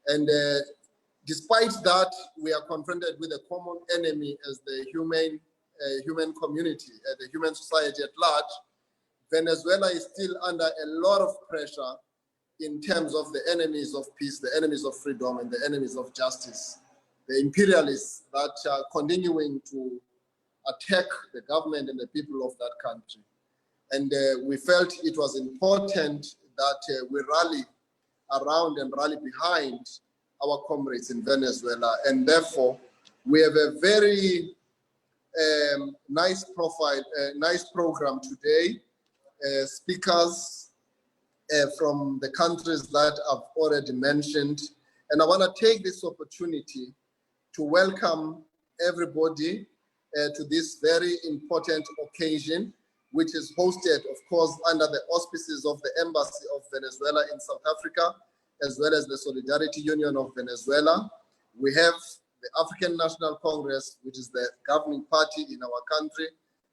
And despite that, we are confronted with a common enemy as the human community, the human society at large. Venezuela is still under a lot of pressure in terms of the enemies of peace, the enemies of freedom, and the enemies of justice. The imperialists that are continuing to attack the government and the people of that country. And we felt it was important that we rally around and rally behind our comrades in Venezuela. And therefore, we have a very nice profile, nice program today. Speakers from the countries that I've already mentioned. And I want to take this opportunity to welcome everybody to this very important occasion, which is hosted, of course, under the auspices of the Embassy of Venezuela in South Africa, as well as the Solidarity Union of Venezuela. We have the African National Congress, which is the governing party in our country,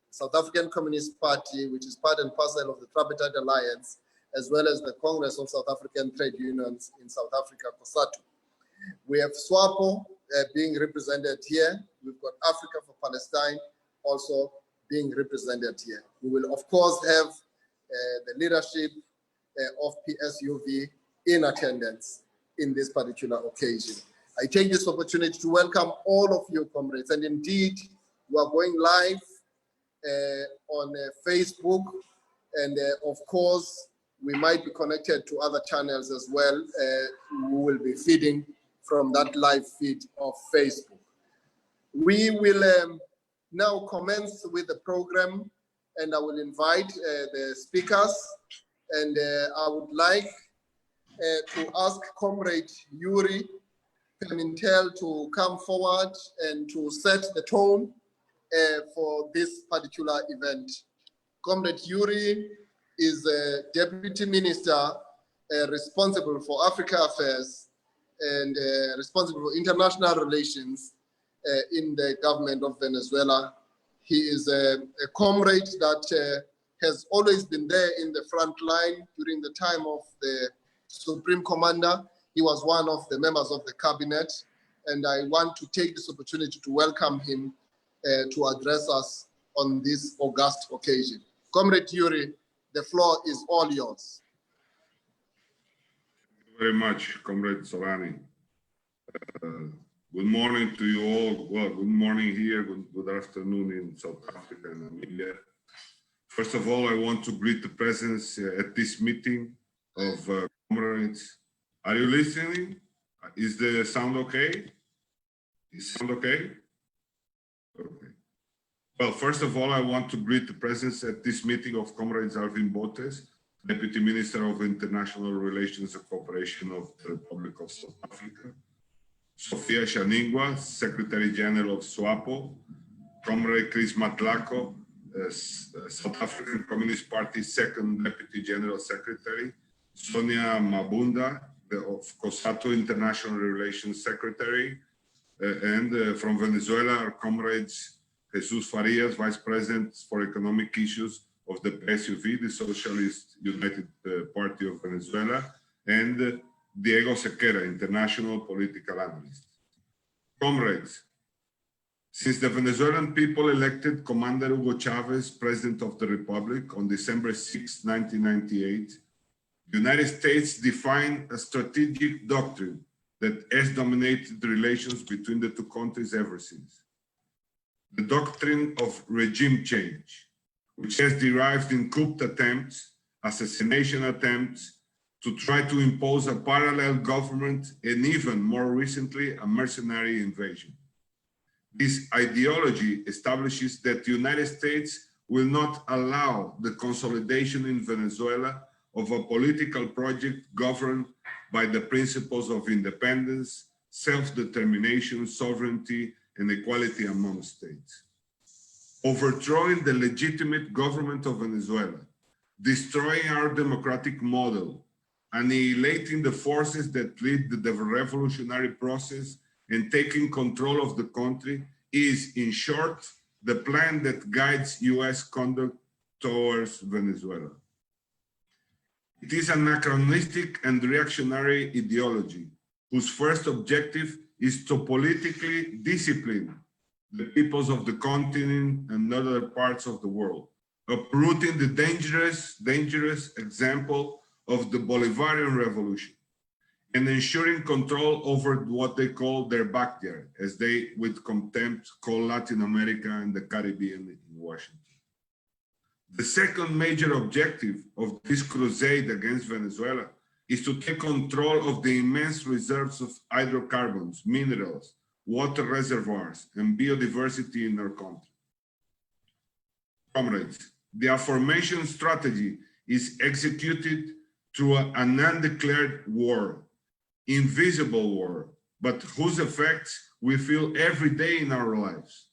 South African Communist Party, which is part and parcel of the Tripartite Alliance, as well as the Congress of South African Trade Unions in South Africa, COSATU. We have Swapo being represented here. We've got Africa for Palestine also being represented here. We will, of course, have the leadership of PSUV in attendance in this particular occasion. I take this opportunity to welcome all of you, comrades, and indeed, we are going live on Facebook, and of course, we might be connected to other channels as well. We will be feeding from that live feed of Facebook. We will now commence with the program, and I will invite the speakers, and I would like to ask Comrade Yuri Pimentel to come forward and to set the tone for this particular event. Comrade Yuri is a Deputy Minister responsible for Africa Affairs and responsible for international relations in the government of Venezuela. He is a comrade that has always been there in the front line during the time of the Supreme Commander. He was one of the members of the cabinet, and I want to take this opportunity to welcome him to address us on this august occasion. Comrade Yuri, the floor is all yours. Thank you very much, Comrade Solani. Good morning to you all. Well, good morning here, good afternoon in South Africa and Namibia. First of all, I want to greet the presence at this meeting of comrades. Are you listening? Is the sound okay? Is sound okay? Okay. Well, first of all, I want to greet the presence at this meeting of comrades Alvin, Deputy Minister of International Relations and Cooperation of the Republic of South Africa, Sofia Shaningwa, Secretary General of Swapo, Comrade Chris Matlako, South African Communist Party Second Deputy General Secretary, Sonia Mabunda, of COSATU International Relations Secretary, and from Venezuela, our comrades Jesus Farias, Vice President for Economic Issues of the PSUV, the Socialist United Party of Venezuela, and Diego Sequeira, International Political Analyst. Comrades, since the Venezuelan people elected Commander Hugo Chavez President of the Republic on December 6, 1998, the United States defined a strategic doctrine that has dominated the relations between the two countries ever since. The doctrine of regime change, which has derived in coup attempts, assassination attempts, to try to impose a parallel government and even more recently, a mercenary invasion. This ideology establishes that the United States will not allow the consolidation in Venezuela of a political project governed by the principles of independence, self-determination, sovereignty, and equality among states. Overthrowing the legitimate government of Venezuela, destroying our democratic model, annihilating the forces that lead the revolutionary process, and taking control of the country is, in short, the plan that guides US conduct towards Venezuela. It is an anachronistic and reactionary ideology whose first objective is to politically discipline the peoples of the continent and other parts of the world, uprooting the dangerous example of the Bolivarian Revolution and ensuring control over what they call their backyard, as they, with contempt, call Latin America and the Caribbean in Washington. The second major objective of this crusade against Venezuela is to take control of the immense reserves of hydrocarbons, minerals, water reservoirs, and biodiversity in our country. Comrades, the aforementioned strategy is executed through an undeclared war, invisible war, but whose effects we feel every day in our lives.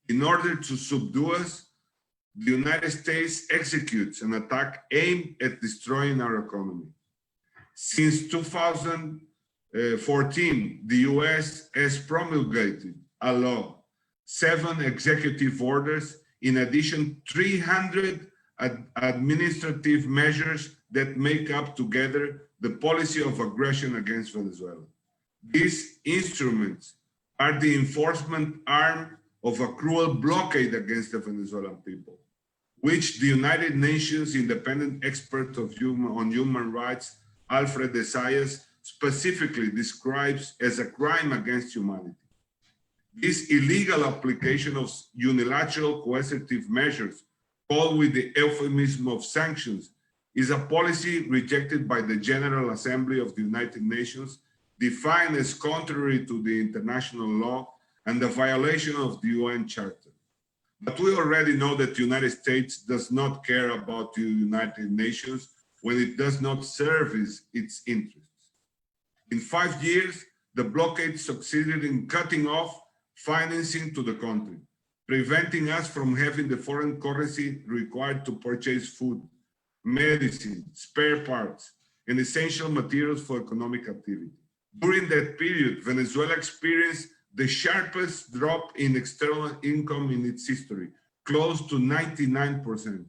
In order to subdue us, the United States executes an attack aimed at destroying our economy. Since 2014, the US has promulgated a law, 7 executive orders, in addition 300 administrative measures that make up together the policy of aggression against Venezuela. These instruments are the enforcement arm of a cruel blockade against the Venezuelan people, which the United Nations independent expert on human rights, Alfred de Zayas, specifically describes as a crime against humanity. This illegal application of unilateral coercive measures, called with the euphemism of sanctions, is a policy rejected by the General Assembly of the United Nations, defined as contrary to the international law and a violation of the UN Charter. But we already know that the United States does not care about the United Nations when it does not serve its interests. In 5 years, the blockade succeeded in cutting off financing to the country, preventing us from having the foreign currency required to purchase food, medicine, spare parts, and essential materials for economic activity. During that period, Venezuela experienced the sharpest drop in external income in its history, close to 99%.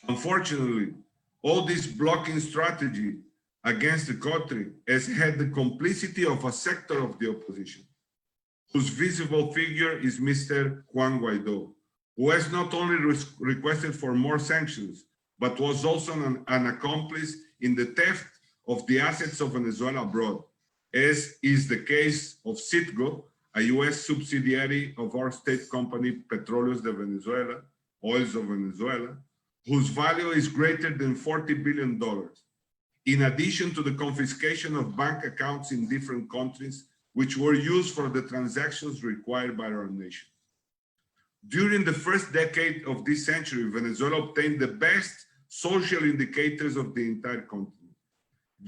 Unfortunately, all this blocking strategy against the country has had the complicity of a sector of the opposition, whose visible figure is Mr. Juan Guaido, who has not only requested for more sanctions, but was also an accomplice in the theft of the assets of Venezuela abroad, as is the case of Citgo, a US subsidiary of our state company, Petróleos de Venezuela, Oils of Venezuela, whose value is greater than $40 billion, in addition to the confiscation of bank accounts in different countries, which were used for the transactions required by our nation. During the first decade of this century, Venezuela obtained the best social indicators of the entire continent.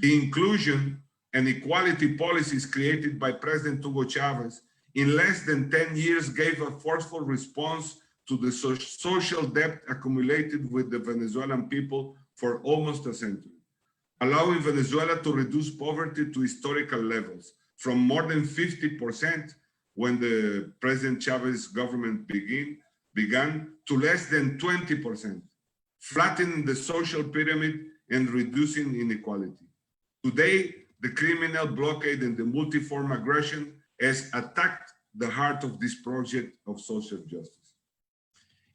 The inclusion and equality policies created by President Hugo Chavez in less than 10 years gave a forceful response to the social debt accumulated with the Venezuelan people for almost a century, allowing Venezuela to reduce poverty to historical levels from more than 50% when the President Chavez government began to less than 20%, flattening the social pyramid and reducing inequality. Today, the criminal blockade and the multiform aggression has attacked the heart of this project of social justice.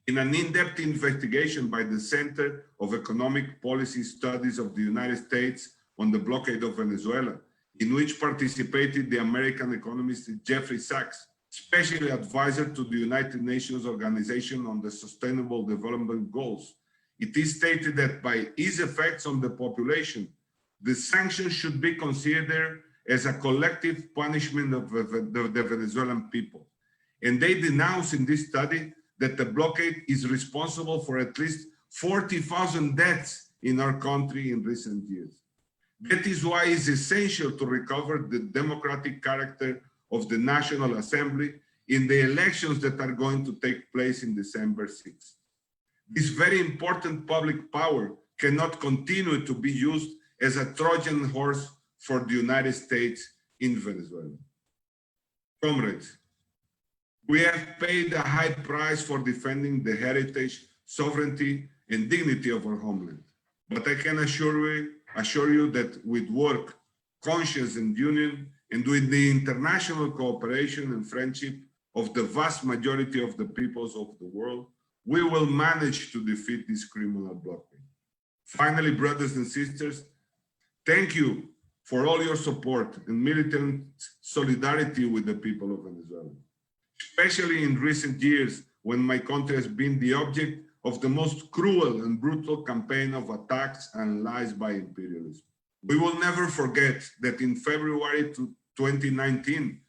In an in-depth investigation by the Center of Economic Policy Studies of the United States on the blockade of Venezuela, in which participated the American economist Jeffrey Sachs, special advisor to the United Nations Organization on the Sustainable Development Goals, it is stated that by its effects on the population, the sanctions should be considered as a collective punishment of the Venezuelan people. And they denounce in this study that the blockade is responsible for at least 40,000 deaths in our country in recent years. That is why it's essential to recover the democratic character of the National Assembly in the elections that are going to take place in December 6th. This very important public power cannot continue to be used as a Trojan horse for the United States in Venezuela. Comrades, we have paid a high price for defending the heritage, sovereignty, and dignity of our homeland. But I can assure you that with work, conscience and union, and with the international cooperation and friendship of the vast majority of the peoples of the world, we will manage to defeat this criminal blockade. Finally, brothers and sisters, thank you for all your support and militant solidarity with the people of Venezuela, especially in recent years when my country has been the object of the most cruel and brutal campaign of attacks and lies by imperialism. We will never forget that in February 2019,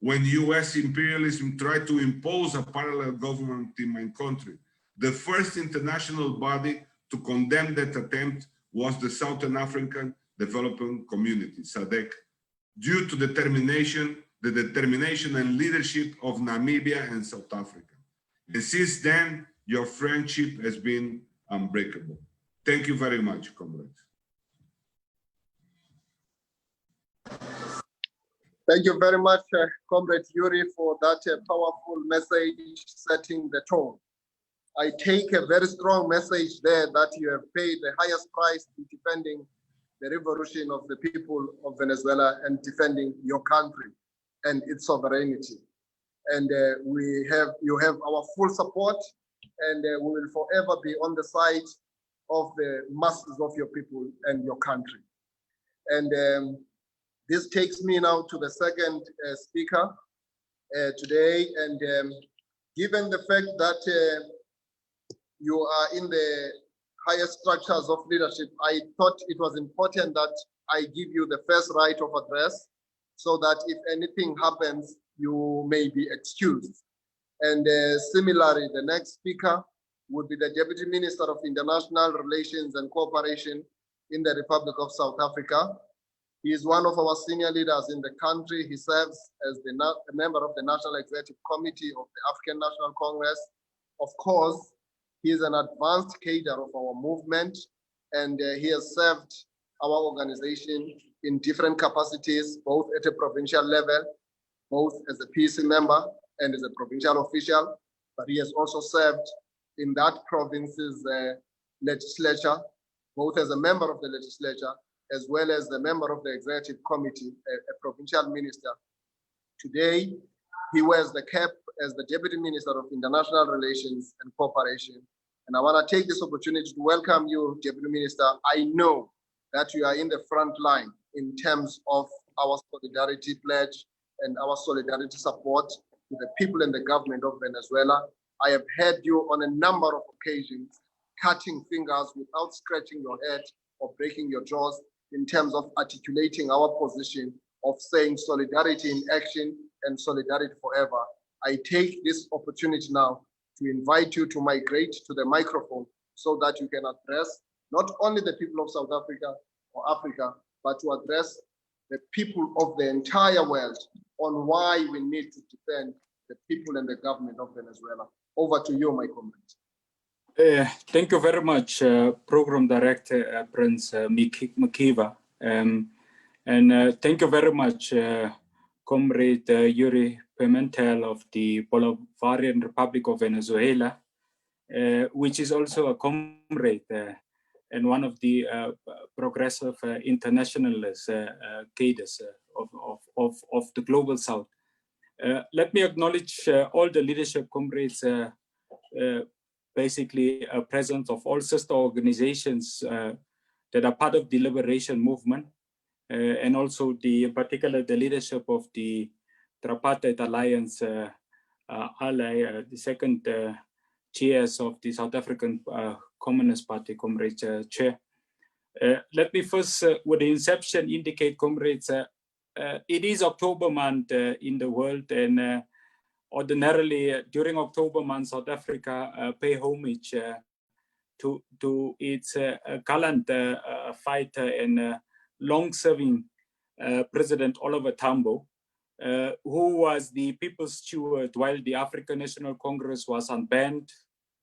when US imperialism tried to impose a parallel government in my country, the first international body to condemn that attempt was the Southern African Development Community, SADC, due to the determination and leadership of Namibia and South Africa. And since then, your friendship has been unbreakable. Thank you very much, comrades. Thank you very much, Comrade Yuri, for that powerful message setting the tone. I take a very strong message there that you have paid the highest price in defending the revolution of the people of Venezuela and defending your country and its sovereignty. And you have our full support, and we will forever be on the side of the masses of your people and your country. And this takes me now to the second speaker today. And given the fact that you are in the highest structures of leadership, I thought it was important that I give you the first right of address so that if anything happens, you may be excused. And similarly, the next speaker would be the Deputy Minister of International Relations and Cooperation in the Republic of South Africa. He is one of our senior leaders in the country. He serves as a member of the National Executive Committee of the African National Congress. Of course, he is an advanced cadre of our movement, and he has served our organization in different capacities, both at a provincial level, both as a PC member and as a provincial official, but he has also served in that province's legislature, both as a member of the legislature, as well as the member of the executive committee, a provincial minister. Today, he wears the cap as the Deputy Minister of International Relations and Cooperation. And I want to take this opportunity to welcome you, Deputy Minister. I know that you are in the front line in terms of our solidarity pledge and our solidarity support to the people and the government of Venezuela. I have heard you on a number of occasions cutting fingers without scratching your head or breaking your jaws in terms of articulating our position of saying solidarity in action and solidarity forever. I take this opportunity now to invite you to migrate to the microphone so that you can address not only the people of South Africa or Africa, but to address the people of the entire world on why we need to defend the people and the government of Venezuela. Over to you, my comrade. Thank you very much, Program Director Prince Mkiva. And thank you very much, Comrade Yuri Pimentel of the Bolivarian Republic of Venezuela, which is also a comrade and one of the progressive internationalist cadres of the Global South. Let me acknowledge all the leadership comrades, basically a presence of all sister organizations that are part of the liberation movement, and also in particular the leadership of the Tripartite Alliance ally, the second chairs of the South African Communist Party, Comrade Chair. Let me first, with the inception, indicate, comrades, it is October month in the world, and ordinarily during October month, South Africa pay homage to its gallant fighter and long-serving President Oliver Tambo, who was the people's steward while the African National Congress was unbanned,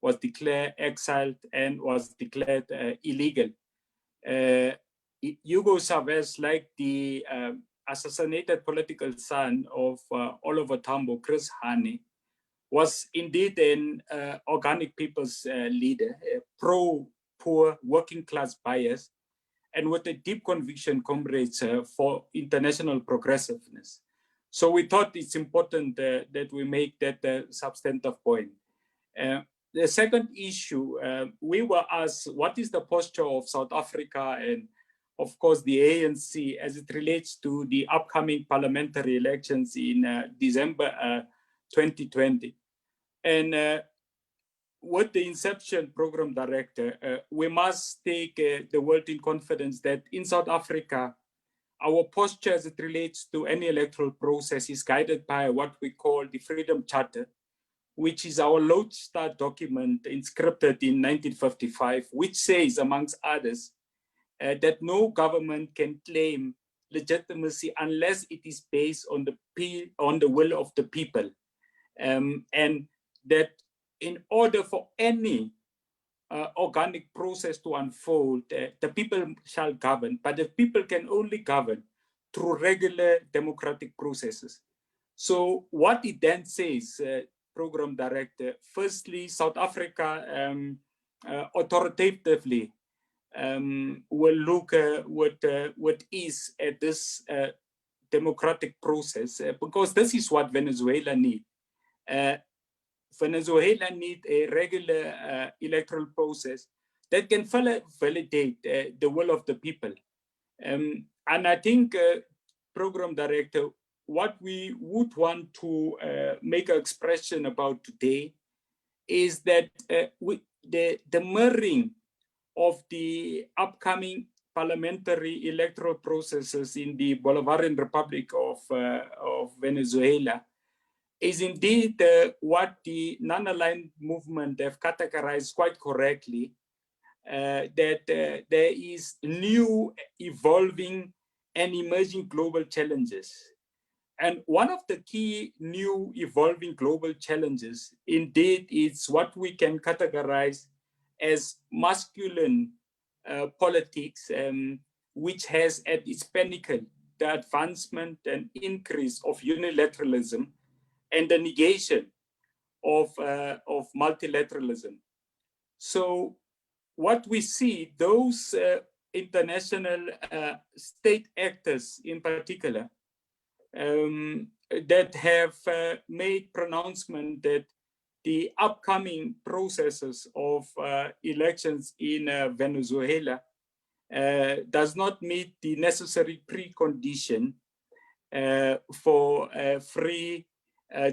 was declared exiled, and was declared illegal. Hugo Chavez, like the assassinated political son of Oliver Tambo, Chris Hani, was indeed an organic people's leader, pro-poor, working-class bias, and with a deep conviction, comrades, for international progressiveness. So we thought it's important that we make that substantive point. The second issue, we were asked, what is the posture of South Africa and, of course, the ANC as it relates to the upcoming parliamentary elections in December 2020? And with the Inception Program Director, we must take the world in confidence that in South Africa, our posture as it relates to any electoral process is guided by what we call the Freedom Charter, which is our lodestar document inscripted in 1955, which says, amongst others, that no government can claim legitimacy unless it is based on the will of the people. And that in order for any organic process to unfold, the people shall govern, but the people can only govern through regular democratic processes. So what it then says, Program Director, firstly, South Africa authoritatively will look with ease at this democratic process, because this is what Venezuela needs. Venezuela needs a regular electoral process that can validate the will of the people. And I think, Program Director, what we would want to make an expression about today is that the mirroring of the upcoming parliamentary electoral processes in the Bolivarian Republic of Venezuela is indeed what the non-aligned movement have categorized quite correctly, that there is new, evolving, and emerging global challenges. And one of the key new evolving global challenges indeed is what we can categorize as masculine politics, which has at its pinnacle the advancement and increase of unilateralism and the negation of multilateralism. So what we see, those international state actors in particular, that have made pronouncement that the upcoming processes of elections in Venezuela does not meet the necessary precondition for free,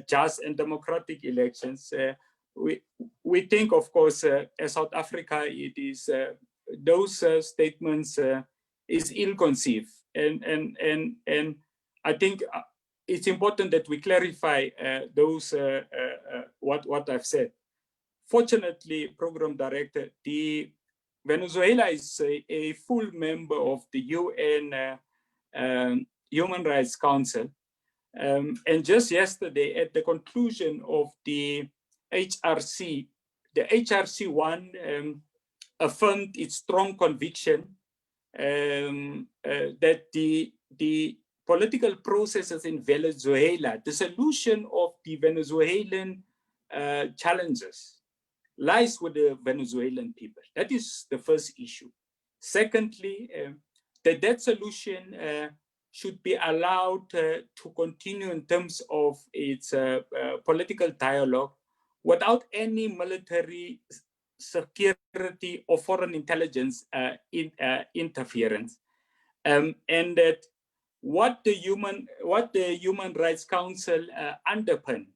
just and democratic elections. We think, of course, as South Africa, it is those statements is ill-conceived, and I think it's important that we clarify those what I've said. Fortunately, Program Director, the Venezuela is a full member of the UN Human Rights Council. And just yesterday, at the conclusion of the HRC, the HRC1 affirmed its strong conviction that the political processes in Venezuela, the solution of the Venezuelan challenges lies with the Venezuelan people. That is the first issue. Secondly, that solution should be allowed to continue in terms of its political dialogue without any military, security, or foreign intelligence interference, and that what the Human Rights Council underpin,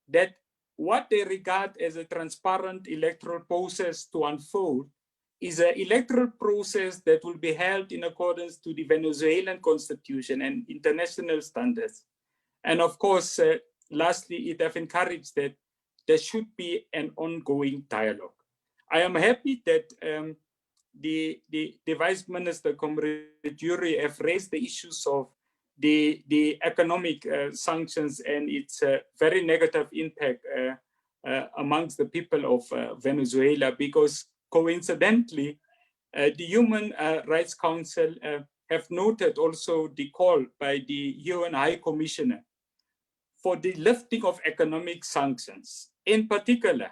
that what they regard as a transparent electoral process to unfold is an electoral process that will be held in accordance to the Venezuelan constitution and international standards. And of course, lastly, it have encouraged that there should be an ongoing dialogue. I am happy that the Vice Minister, Comrade Yuri, have raised the issues of the economic sanctions and its very negative impact amongst the people of Venezuela, because coincidentally, the Human Rights Council have noted also the call by the UN High Commissioner for the lifting of economic sanctions, in particular,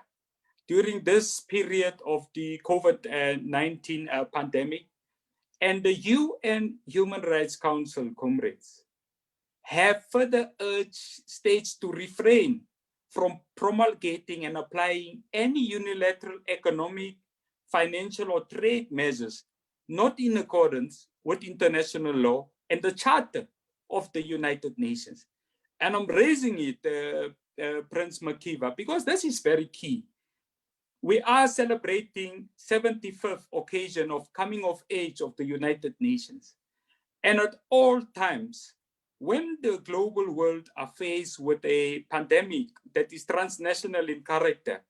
during this period of the COVID-19 pandemic, And the UN Human Rights Council, comrades, have further urged states to refrain from promulgating and applying any unilateral economic, financial, or trade measures not in accordance with international law and the Charter of the United Nations. And I'm raising it, Prince Makiva, because this is very key. We are celebrating 75th occasion of coming of age of the United Nations. And at all times, when the global world are faced with a pandemic that is transnational in character,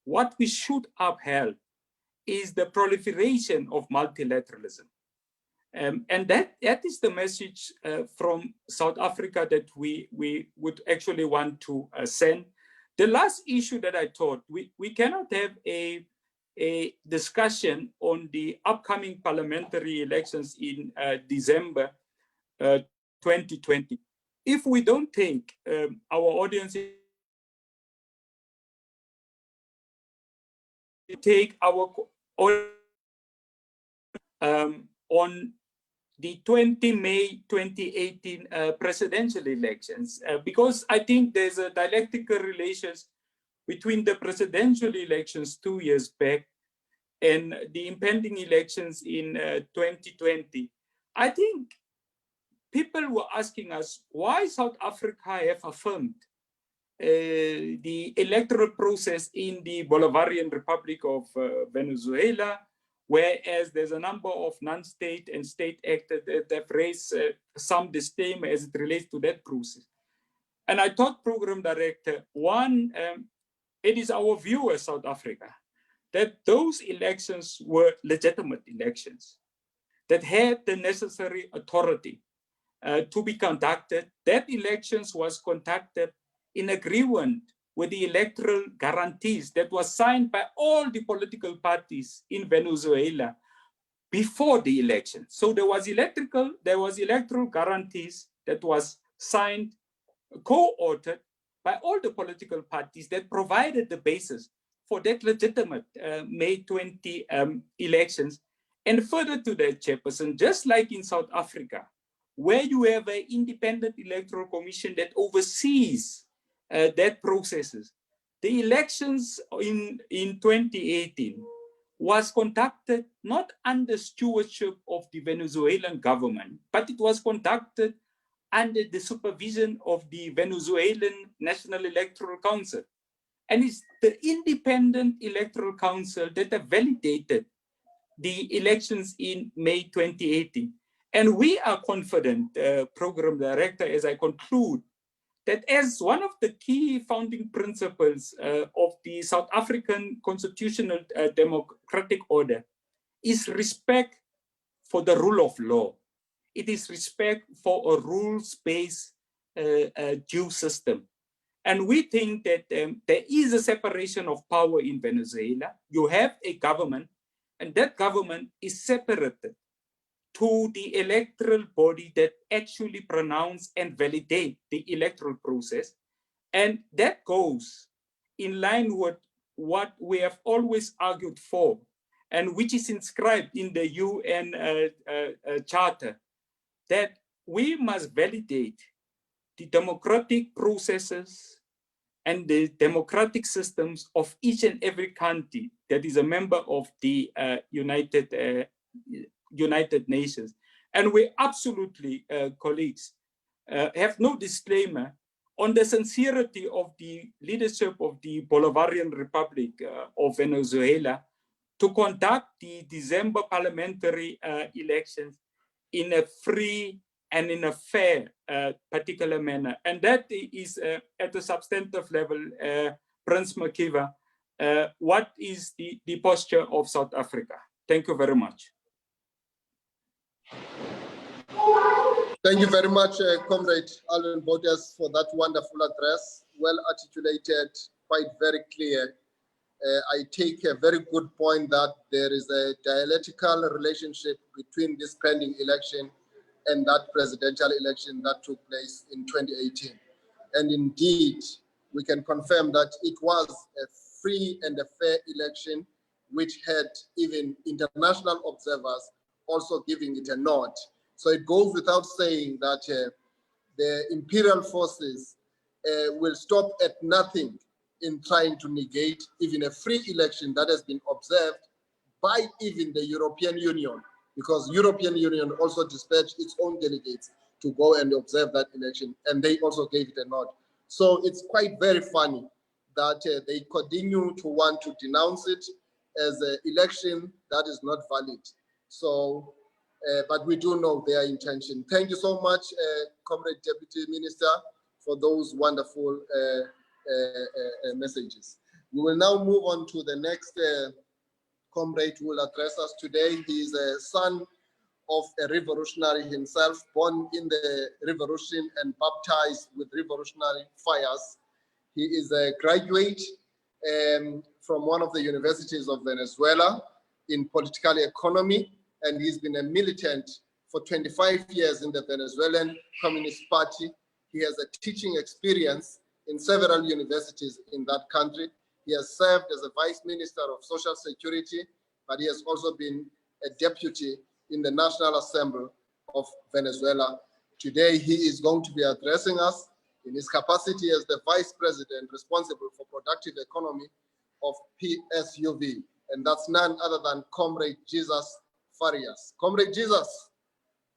what we should uphold is the proliferation of multilateralism. And that is the message from South Africa that we would actually want to send. The last issue that I thought, we cannot have a discussion on the upcoming parliamentary elections in December 2020. If we don't take our audience, take our on the 20 May 2018 presidential elections, because I think there's a dialectical relations between the presidential elections 2 years back and the impending elections in 2020. I think people were asking us why South Africa have affirmed the electoral process in the Bolivarian Republic of Venezuela, whereas there's a number of non-state and state actors that have raised some disdain as it relates to that process. And I thought, Program Director, one, it is our view as South Africa that those elections were legitimate elections that had the necessary authority to be conducted. That elections was conducted in agreement with the electoral guarantees that was signed by all the political parties in Venezuela before the election. So there was electoral guarantees that was signed, co-authored by all the political parties that provided the basis for that legitimate May 20 elections. And further to that, Chairperson, just like in South Africa, where you have an independent electoral commission that oversees that processes. The elections in 2018 was conducted not under stewardship of the Venezuelan government, but it was conducted under the supervision of the Venezuelan National Electoral Council. And it's the independent electoral council that have validated the elections in May 2018. And we are confident, Program Director, as I conclude, that as one of the key founding principles of the South African constitutional democratic order is respect for the rule of law. It is respect for a rules-based due system. And we think that there is a separation of power in Venezuela. You have a government, and that government is separated to the electoral body that actually pronounce and validate the electoral process. And that goes in line with what we have always argued for, and which is inscribed in the UN Charter, that we must validate the democratic processes and the democratic systems of each and every country that is a member of the United Nations. And we absolutely, colleagues, have no disclaimer on the sincerity of the leadership of the Bolivarian Republic of Venezuela to conduct the December parliamentary elections in a free and in a fair particular manner. And that is at a substantive level, Prince Makiva, what is the posture of South Africa? Thank you very much. Thank you very much, Comrade Alvin Bottas, for that wonderful address, well articulated, quite very clear. I take a very good point that there is a dialectical relationship between this pending election and that presidential election that took place in 2018. And indeed, we can confirm that it was a free and a fair election, which had even international observers also giving it a nod. So it goes without saying that the imperial forces will stop at nothing in trying to negate even a free election that has been observed by even the European Union, because European Union also dispatched its own delegates to go and observe that election, and they also gave it a nod. So it's quite very funny that they continue to want to denounce it as an election that is not valid. So, but we do know their intention. Thank you so much, Comrade Deputy Minister, for those wonderful messages. We will now move on to the next comrade who will address us today. He is a son of a revolutionary himself, born in the revolution and baptized with revolutionary fires. He is a graduate from one of the universities of Venezuela in political economy, and he's been a militant for 25 years in the Venezuelan Communist Party. He has a teaching experience in several universities in that country. He has served as a Vice Minister of Social Security, but he has also been a deputy in the National Assembly of Venezuela. Today, he is going to be addressing us in his capacity as the Vice President responsible for productive economy of PSUV, and that's none other than Comrade Jesus Farias. Comrade Jesus,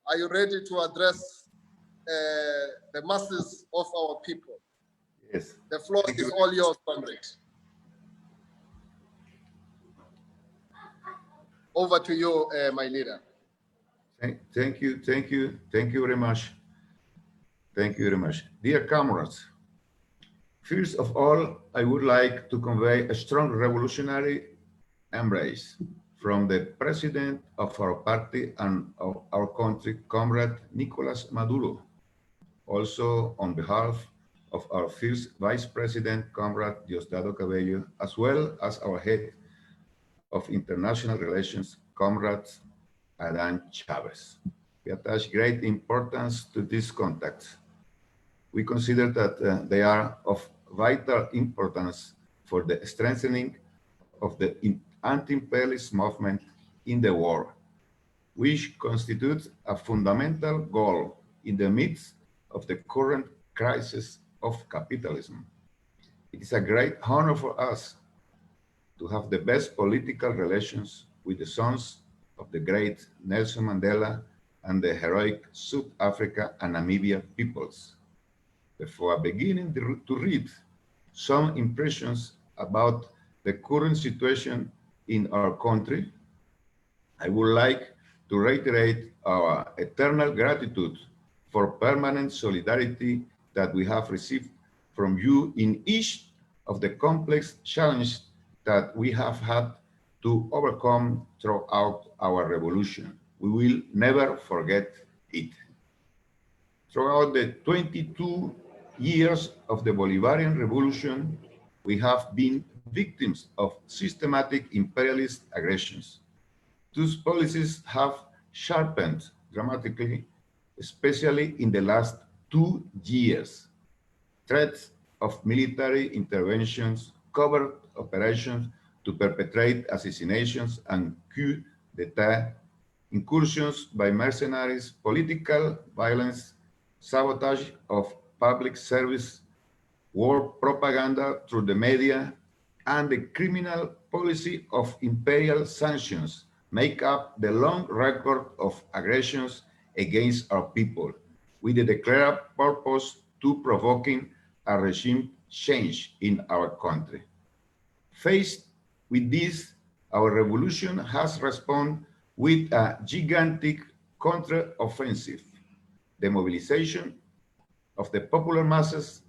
are you ready to address the masses of our people? Yes. The floor is all yours, comrade. Over to you, my leader. Thank you very much. Thank you very much. Dear comrades, first of all, I would like to convey a strong revolutionary embrace from the president of our party and of our country, Comrade Nicolas Maduro. Also on behalf of our first Vice President, Comrade Diosdado Cabello, as well as our head of international relations, Comrade Adán Chávez. We attach great importance to these contacts. We consider that they are of vital importance for the strengthening of the anti-imperialist movement in the world, which constitutes a fundamental goal in the midst of the current crisis of capitalism. It is a great honor for us to have the best political relations with the sons of the great Nelson Mandela and the heroic South Africa and Namibia peoples. Before beginning to read some impressions about the current situation in our country, I would like to reiterate our eternal gratitude for permanent solidarity that we have received from you in each of the complex challenges that we have had to overcome throughout our revolution. We will never forget it. Throughout the 22 years of the Bolivarian Revolution, we have been victims of systematic imperialist aggressions. Those policies have sharpened dramatically, especially in the last 2 years. Threats of military interventions, covert operations to perpetrate assassinations and coup d'etat, incursions by mercenaries, political violence, sabotage of public service, war propaganda through the media, and the criminal policy of imperial sanctions make up the long record of aggressions against our people, with the declared purpose to provoking a regime change in our country. Faced with this, our revolution has responded with a gigantic counter-offensive. The mobilization of the popular masses,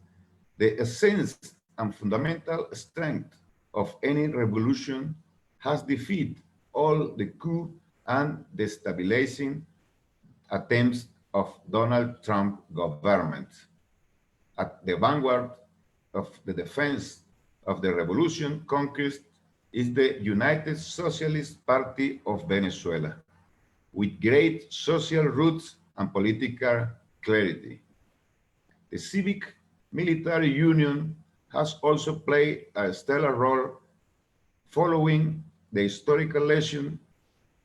the essence and fundamental strength of any revolution, has defeated all the coup and destabilizing attempts of Donald Trump government. At the vanguard of the defense of the revolution conquest is the United Socialist Party of Venezuela, with great social roots and political clarity. The civic military union has also played a stellar role following the historical lesson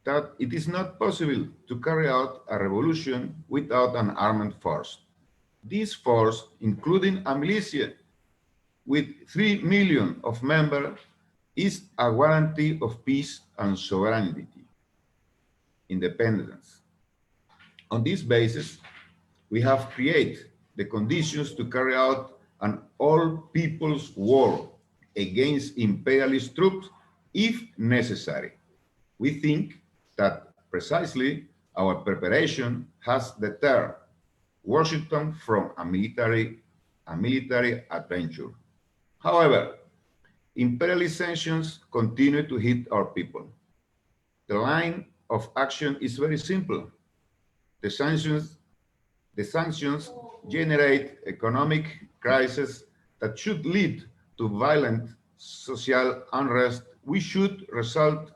that it is not possible to carry out a revolution without an armed force. This force, including a militia with 3 million of members, is a guarantee of peace and sovereignty, independence. On this basis, we have created the conditions to carry out an all-people's war against imperialist troops if necessary. We think that precisely our preparation has deterred Washington from a military adventure. However, imperialist sanctions continue to hit our people. The line of action is very simple. The sanctions generate economic crisis that should lead to violent social unrest, which should result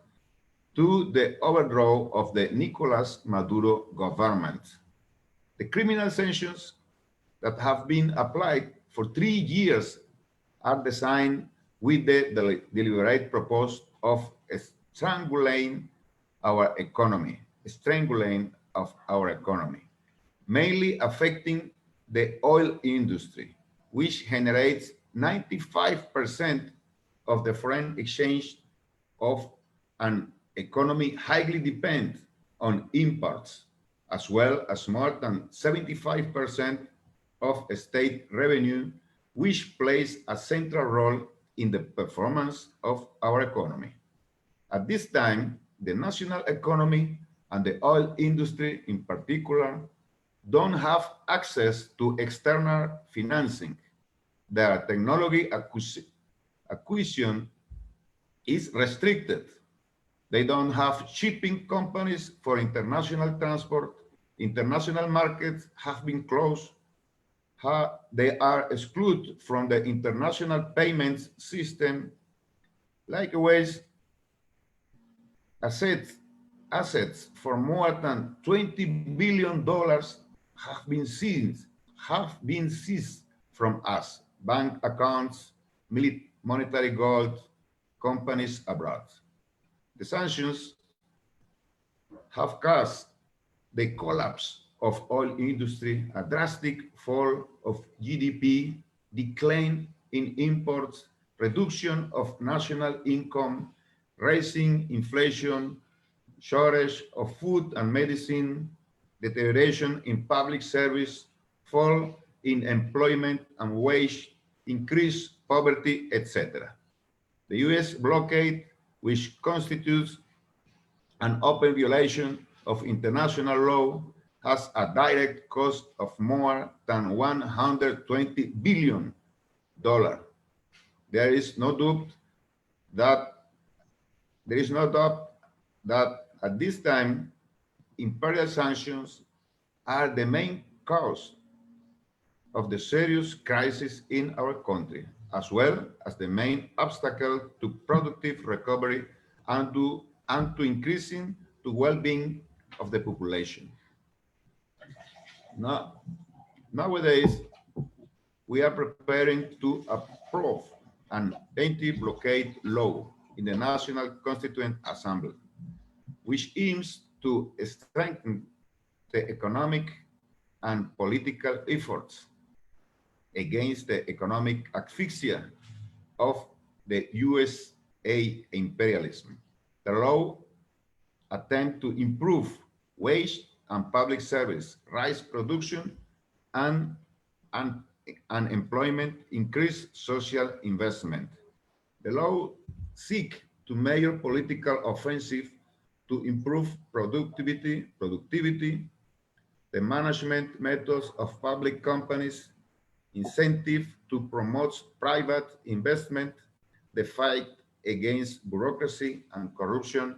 to the overthrow of the Nicolas Maduro government. The criminal sanctions that have been applied for 3 years are designed with the deliberate purpose of strangling our economy, mainly affecting the oil industry, which generates 95% of the foreign exchange of an economy highly dependent on imports, as well as more than 75% of state revenue, which plays a central role in the performance of our economy. At this time, the national economy and the oil industry in particular don't have access to external financing. Their technology acquisition is restricted. They don't have shipping companies for international transport. International markets have been closed. They are excluded from the international payments system. Likewise, assets for more than $20 billion have been seized from us, bank accounts, monetary gold, companies abroad. The sanctions have caused the collapse of oil industry, a drastic fall of GDP, decline in imports, reduction of national income, rising inflation, shortage of food and medicine, deterioration in public service, fall in employment and wage, increased poverty, etc. The US blockade, which constitutes an open violation of international law, has a direct cost of more than $120 billion. There is no doubt that at this time, imperial sanctions are the main cause of the serious crisis in our country, as well as the main obstacle to productive recovery and to increasing the well-being of the population. Nowadays, we are preparing to approve an anti-blockade law in the National Constituent Assembly, which aims to strengthen the economic and political efforts against the economic asphyxia of the USA imperialism. The law attempts to improve wage and public service, rise production and employment, increase social investment. The law seeks to major political offensive to improve productivity, the management methods of public companies, incentive to promote private investment, the fight against bureaucracy and corruption,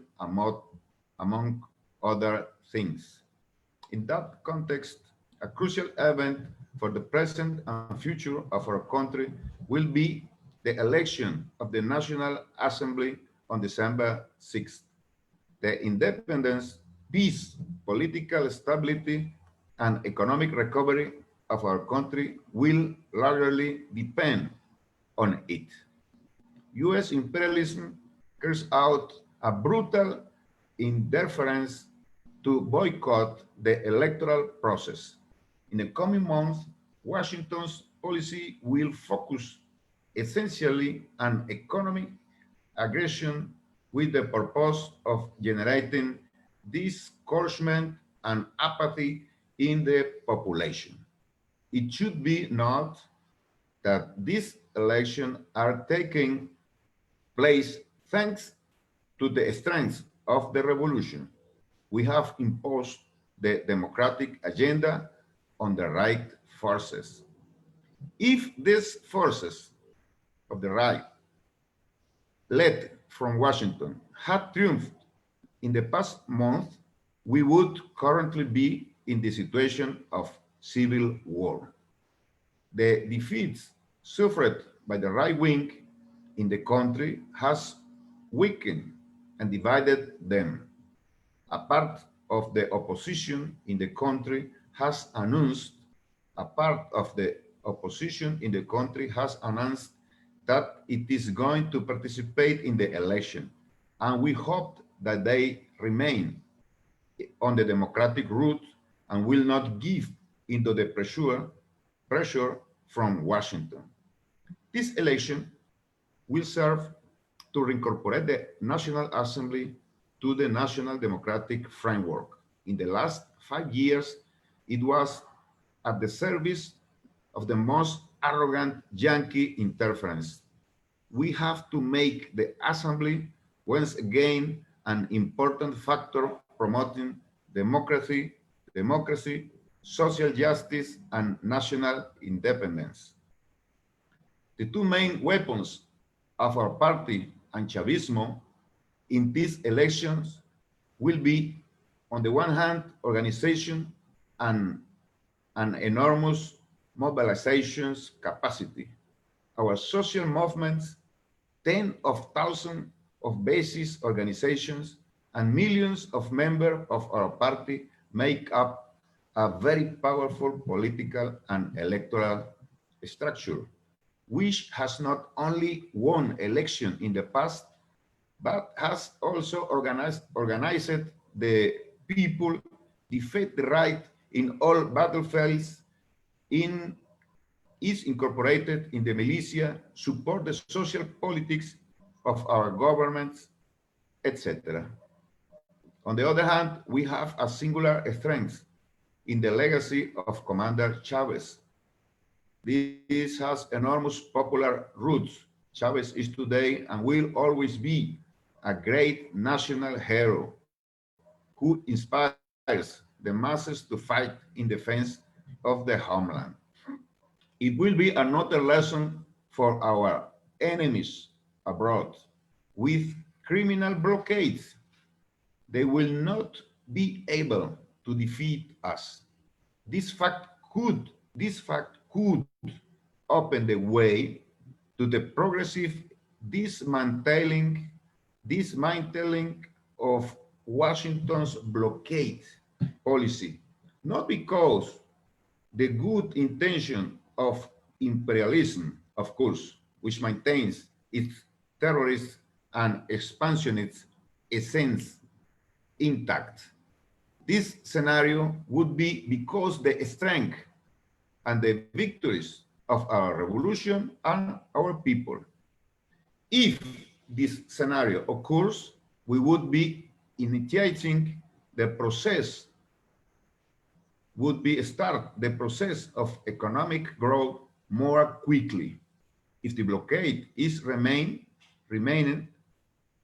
among other things. In that context, a crucial event for the present and future of our country will be the election of the National Assembly on December 6th. The independence, peace, political stability, and economic recovery of our country will largely depend on it. US imperialism carries out a brutal interference to boycott the electoral process. In the coming months, Washington's policy will focus essentially on economic aggression with the purpose of generating discouragement and apathy in the population. It should be noted that these elections are taking place thanks to the strength of the revolution. We have imposed the democratic agenda on the right forces. If these forces of the right, led from Washington, had triumphed in the past month, we would currently be in the situation of civil war. The defeats suffered by the right wing in the country has weakened and divided them. A part of the opposition in the country has announced, that it is going to participate in the election, and we hope that they remain on the democratic route and will not give into the pressure from Washington. This election will serve to reincorporate the National Assembly to the national democratic framework. In the last 5 years, it was at the service of the most arrogant Yankee interference. We have to make the Assembly once again an important factor promoting democracy, social justice, and national independence. The two main weapons of our party and Chavismo in these elections will be, on the one hand, organization and an enormous mobilizations capacity. Our social movements, tens of thousands of basis organizations, and millions of members of our party make up a very powerful political and electoral structure, which has not only won elections in the past, but has also organized the people, defeat the right in all battlefields, is incorporated in the militia, support the social politics of our governments, etc. On the other hand, we have a singular strength in the legacy of Commander Chavez. This has enormous popular roots. Chavez is today and will always be a great national hero who inspires the masses to fight in defense of the homeland. It will be another lesson for our enemies abroad. With criminal blockades, they will not be able to defeat us. This fact could open the way to the progressive dismantling of Washington's blockade policy, not because the good intention of imperialism, of course, which maintains its terrorist and expansionist essence intact. This scenario would be because the strength and the victories of our revolution and our people. If this scenario occurs, we would be initiating the process, start the process of economic growth more quickly. If the blockade is remaining,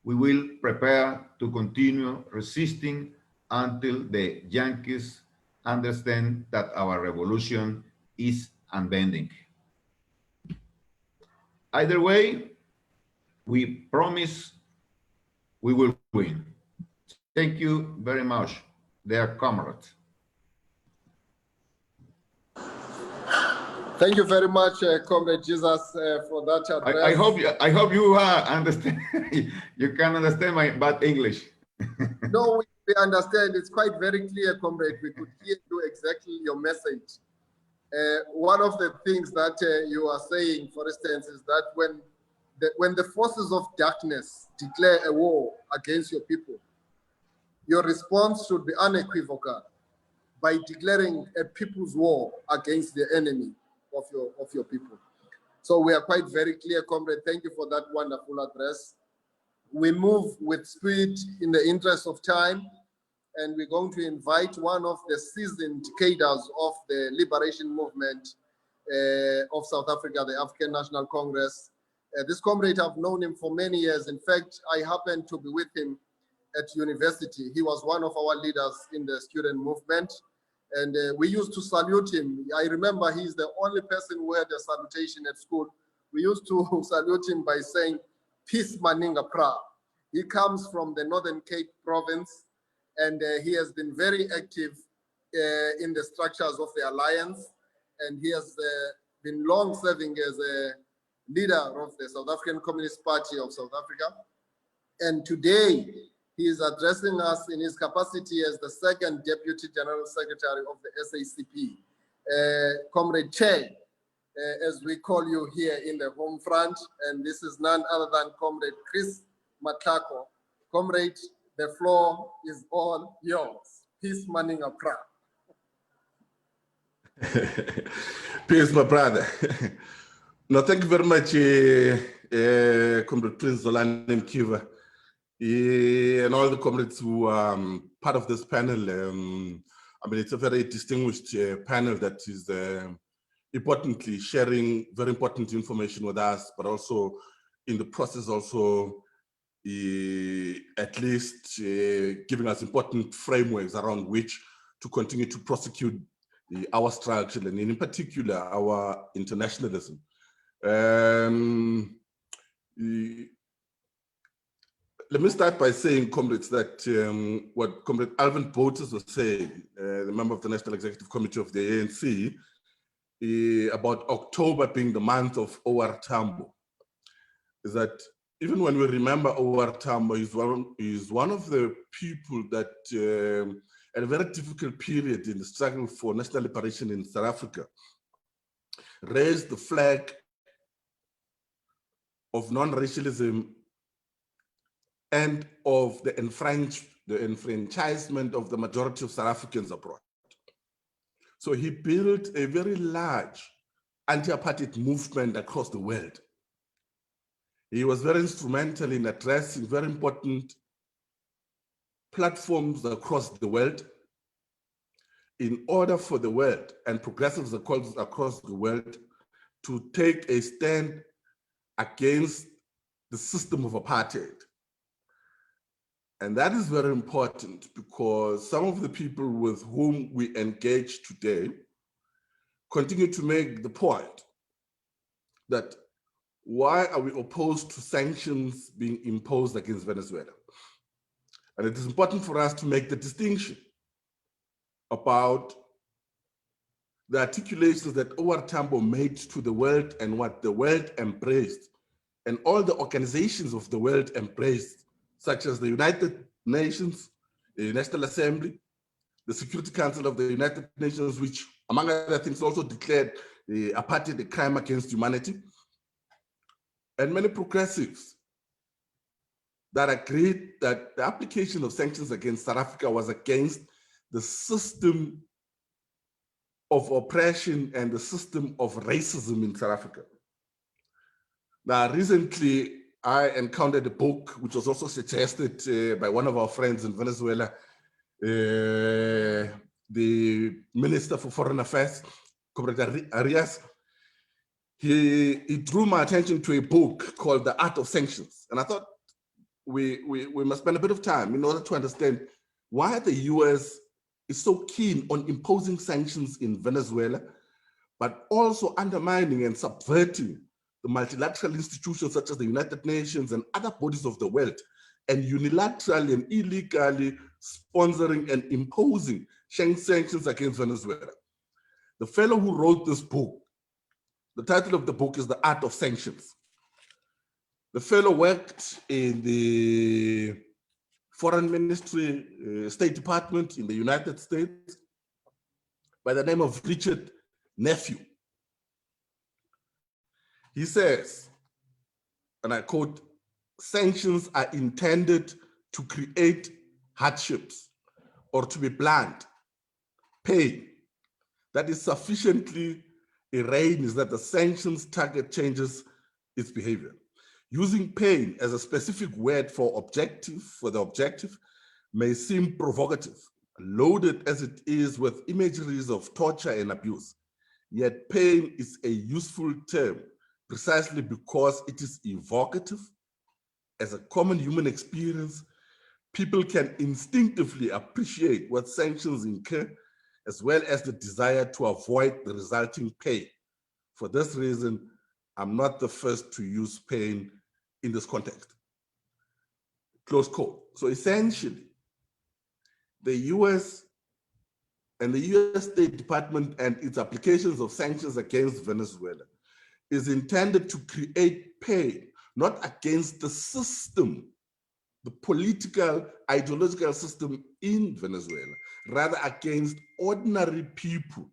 we will prepare to continue resisting until the Yankees understand that our revolution is unbending. Either way, we promise we will win. Thank you very much, dear comrades. Thank you very much, Comrade Jesus, for that address. I hope you understand. You can understand my bad English. No, we understand. It's quite very clear, Comrade. We could hear you exactly your message. One of the things that you are saying, for instance, is that when the forces of darkness declare a war against your people, Your response should be unequivocal by declaring a people's war against the enemy of your people. So we are quite very clear, comrade. Thank you for that wonderful address. We move with speed in the interest of time, and we're going to invite one of the seasoned cadres of the liberation movement of South Africa, the African National Congress. This comrade, I've known him for many years. In fact, I happened to be with him at university. He was one of our leaders in the student movement, and we used to salute him. I remember he's the only person who had a salutation at school. We used to salute him by saying, "Peace Maninga Pra." He comes from the Northern Cape province, and he has been very active in the structures of the alliance, and he has been long serving as a leader of the South African Communist Party of South Africa. And today, he is addressing us in his capacity as the second Deputy General Secretary of the SACP. Comrade Che, as we call you here in the home front, and this is none other than Comrade Chris Matako. Comrade, the floor is all yours. Peace, Maninga Pra. Peace, my brother. No, thank you very much, Comrade Prince Zolan Kiva, and all the comrades who are part of this panel. I mean, it's a very distinguished panel that is importantly sharing very important information with us, but also in the process also at least giving us important frameworks around which to continue to prosecute our structure, and in particular our internationalism. Let me start by saying, comrades, that what Comrade Alvin was saying, the member of the National Executive Committee of the ANC, about October being the month of OR Tambo, is that even when we remember OR Tambo, is one of the people that at a very difficult period in the struggle for national liberation in South Africa, raised the flag of non-racialism and of the enfranchisement of the majority of South Africans abroad. So he built a very large anti-apartheid movement across the world. He was very instrumental in addressing very important platforms across the world in order for the world and progressives across the world to take a stand against the system of apartheid. And that is very important because some of the people with whom we engage today continue to make the point that why are we opposed to sanctions being imposed against Venezuela? And it is important for us to make the distinction about the articulations that OR Tambo made to the world and what the world embraced, and all the organizations of the world embraced, such as the United Nations, the National Assembly, the Security Council of the United Nations, which, among other things, also declared apartheid a crime against humanity, and many progressives that agreed that the application of sanctions against South Africa was against the system of oppression and the system of racism in South Africa. Now, recently, I encountered a book which was also suggested by one of our friends in Venezuela, the Minister for Foreign Affairs, Comrade Arias. He drew my attention to a book called The Art of Sanctions. And I thought we must spend a bit of time in order to understand why the US is so keen on imposing sanctions in Venezuela, but also undermining and subverting the multilateral institutions such as the United Nations and other bodies of the world, and unilaterally and illegally sponsoring and imposing sanctions against Venezuela. The fellow who wrote this book, the title of the book is The Art of Sanctions. The fellow worked in the Foreign Ministry, State Department in the United States by the name of Richard Nephew. He says, and I quote, "Sanctions are intended to create hardships, or to be blunt, pain that is sufficiently erroneous that the sanctions target changes its behavior. Using pain as a specific word for the objective may seem provocative, loaded as it is with imageries of torture and abuse. Yet pain is a useful term precisely because it is evocative. As a common human experience, people can instinctively appreciate what sanctions incur, as well as the desire to avoid the resulting pain. For this reason, I'm not the first to use pain in this context. Close quote. So essentially, the US and the US State Department and its applications of sanctions against Venezuela is intended to create pain, not against the system, the political, ideological system in Venezuela, rather against ordinary people,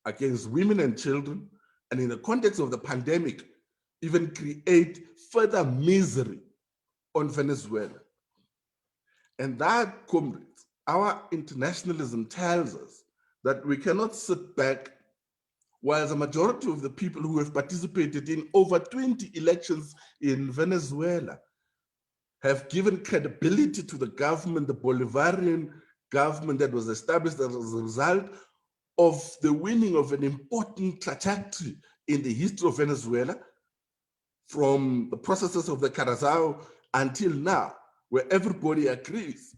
against women and children, and in the context of the pandemic, even create further misery on Venezuela. And that, comrades, our internationalism tells us that we cannot sit back while the majority of the people who have participated in over 20 elections in Venezuela have given credibility to the government, the Bolivarian government that was established as a result of the winning of an important trajectory in the history of Venezuela, from the processes of the Curaçao until now, where everybody agrees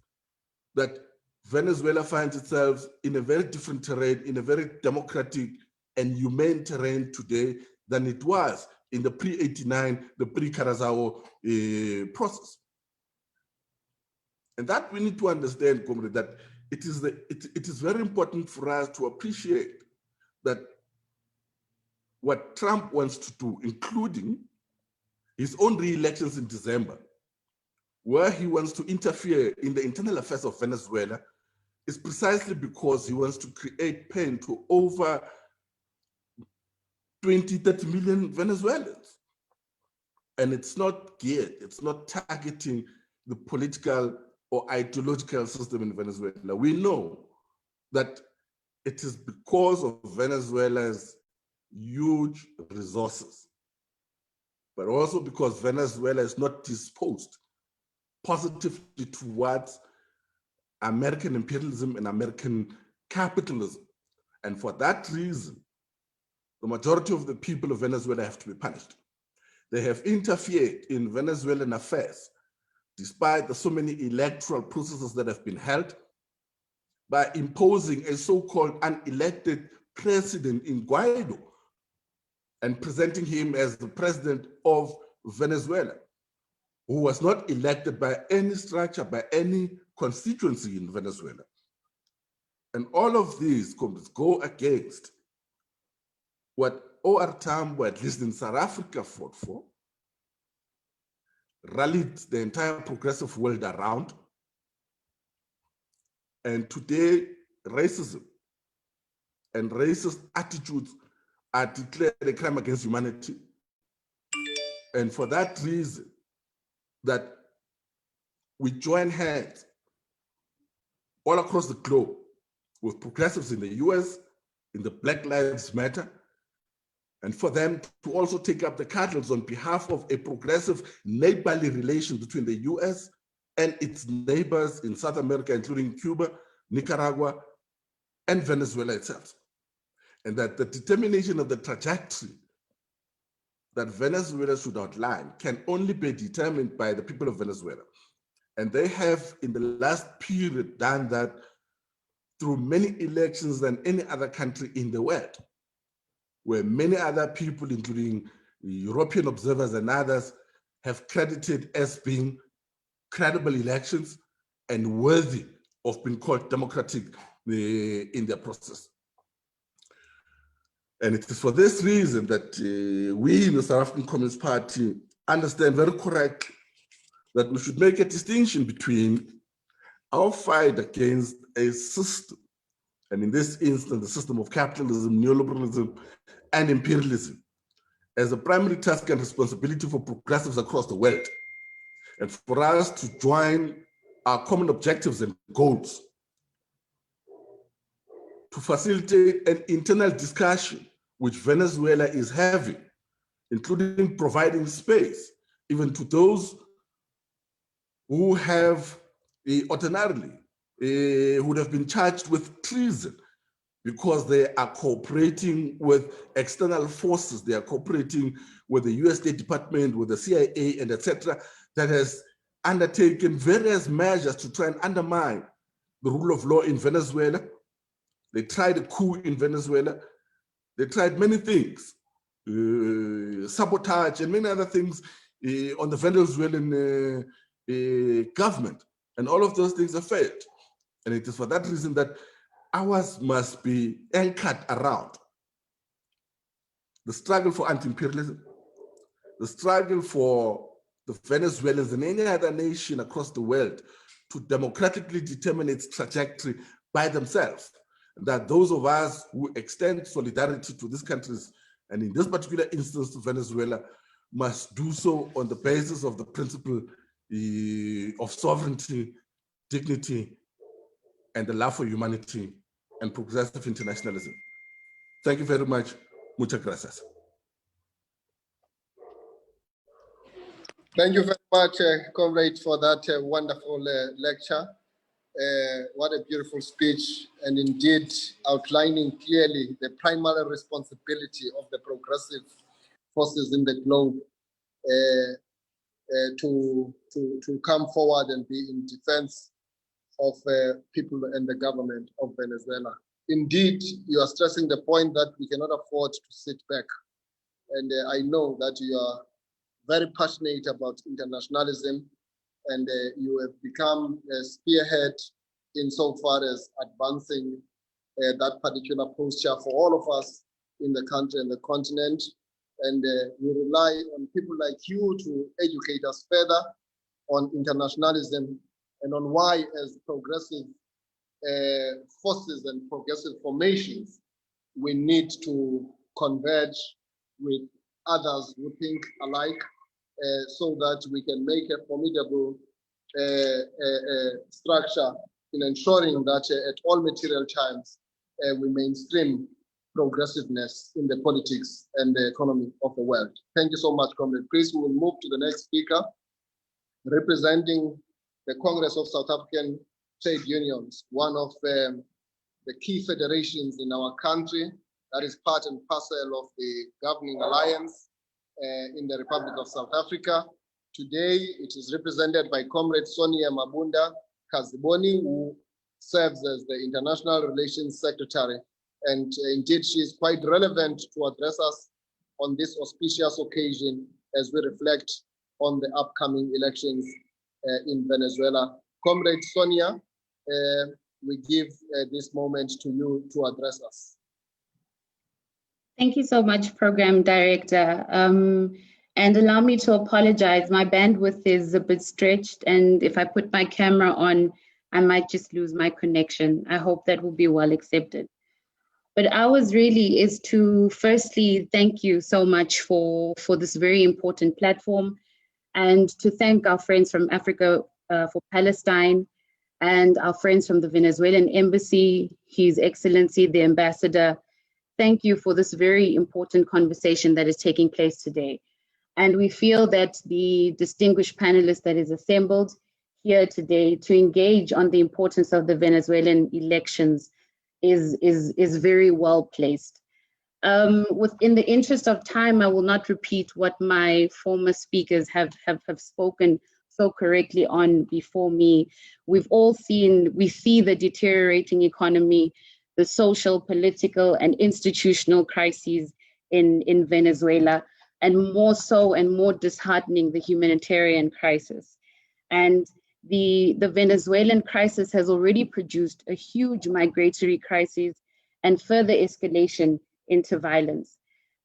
that Venezuela finds itself in a very different terrain, in a very democratic and humane terrain today than it was in the pre-89, the pre-Curaçao process. And that we need to understand, comrade, that it is very important for us to appreciate that what Trump wants to do, including his own re-elections in December, where he wants to interfere in the internal affairs of Venezuela, is precisely because he wants to create pain to over 20, 30 million Venezuelans. And it's not geared, it's not targeting the political or ideological system in Venezuela. We know that it is because of Venezuela's huge resources, but also because Venezuela is not disposed positively towards American imperialism and American capitalism. And for that reason, the majority of the people of Venezuela have to be punished. They have interfered in Venezuelan affairs, despite the so many electoral processes that have been held, by imposing a so-called unelected president in Guaido and presenting him as the president of Venezuela, who was not elected by any structure, by any constituency in Venezuela. And all of these go against what O.R. Tambo, at least in South Africa, fought for, rallied the entire progressive world around. And today, racism and racist attitudes are declared a crime against humanity. And for that reason, that we join hands all across the globe with progressives in the US, in the Black Lives Matter, and for them to also take up the cudgels on behalf of a progressive neighborly relation between the US and its neighbors in South America, including Cuba, Nicaragua, and Venezuela itself. And that the determination of the trajectory that Venezuela should outline can only be determined by the people of Venezuela. And they have, in the last period, done that through many elections than any other country in the world, where many other people, including European observers and others, have credited as being credible elections and worthy of being called democratic in their process. And it is for this reason that we in the South African Communist Party understand very correctly that we should make a distinction between our fight against a system, and in this instance, the system of capitalism, neoliberalism, and imperialism, as a primary task and responsibility for progressives across the world. And for us to join our common objectives and goals, to facilitate an internal discussion which Venezuela is having, including providing space even to those who have ordinarily would have been charged with treason because they are cooperating with external forces, they are cooperating with the US State Department, with the CIA, and etc., that has undertaken various measures to try and undermine the rule of law in Venezuela. They tried a coup in Venezuela. They tried many things, sabotage and many other things on the Venezuelan government. And all of those things have failed. And it is for that reason that ours must be anchored around the struggle for anti-imperialism, the struggle for the Venezuelans and any other nation across the world to democratically determine its trajectory by themselves. And that those of us who extend solidarity to these countries, and in this particular instance to Venezuela, must do so on the basis of the principle of sovereignty, dignity, and the love for humanity and progressive internationalism. Thank you very much. Muchas gracias. Thank you very much, comrade, for that wonderful lecture. What a beautiful speech, and indeed outlining clearly the primary responsibility of the progressive forces in the globe to come forward and be in defense of people and the government of Venezuela. Indeed, you are stressing the point that we cannot afford to sit back. And I know that you are very passionate about internationalism, and you have become a spearhead insofar as advancing that particular posture for all of us in the country and the continent. And we rely on people like you to educate us further on internationalism and on why, as progressive forces and progressive formations, we need to converge with others who think alike, so that we can make a formidable structure in ensuring that at all material times we mainstream progressiveness in the politics and the economy of the world. Thank you so much, Comrade. Please, we will move to the next speaker, representing the Congress of South African Trade Unions, one of the key federations in our country that is part and parcel of the governing alliance in the Republic of South Africa. Today, it is represented by Comrade Sonia Mabunda Kaziboni, who serves as the International Relations Secretary. And indeed, she is quite relevant to address us on this auspicious occasion as we reflect on the upcoming elections in Venezuela. Comrade Sonia, we give this moment to you to address us. Thank you so much, Program Director. And allow me to apologize. My bandwidth is a bit stretched, and if I put my camera on, I might just lose my connection. I hope that will be well accepted. But ours really is to firstly thank you so much for this very important platform, and to thank our friends from Africa for Palestine, and our friends from the Venezuelan Embassy, His Excellency, the Ambassador. Thank you for this very important conversation that is taking place today. And we feel that the distinguished panelists that is assembled here today to engage on the importance of the Venezuelan elections is very well placed. Within the interest of time, I will not repeat what my former speakers have spoken so correctly on before me. We see the deteriorating economy, the social, political, and institutional crises in Venezuela, and more so and more disheartening, the humanitarian crisis. And the Venezuelan crisis has already produced a huge migratory crisis and further escalation into violence.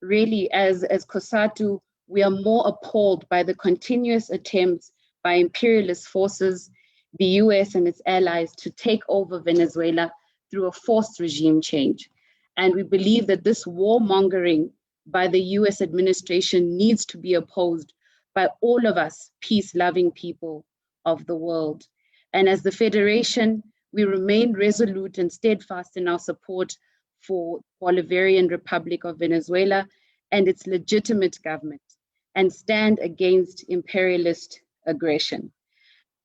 Really, as COSATU, we are more appalled by the continuous attempts by imperialist forces, the US and its allies, to take over Venezuela through a forced regime change. And we believe that this warmongering by the US administration needs to be opposed by all of us peace-loving people of the world. And as the Federation, we remain resolute and steadfast in our support for Bolivarian Republic of Venezuela and its legitimate government, and stand against imperialist aggression.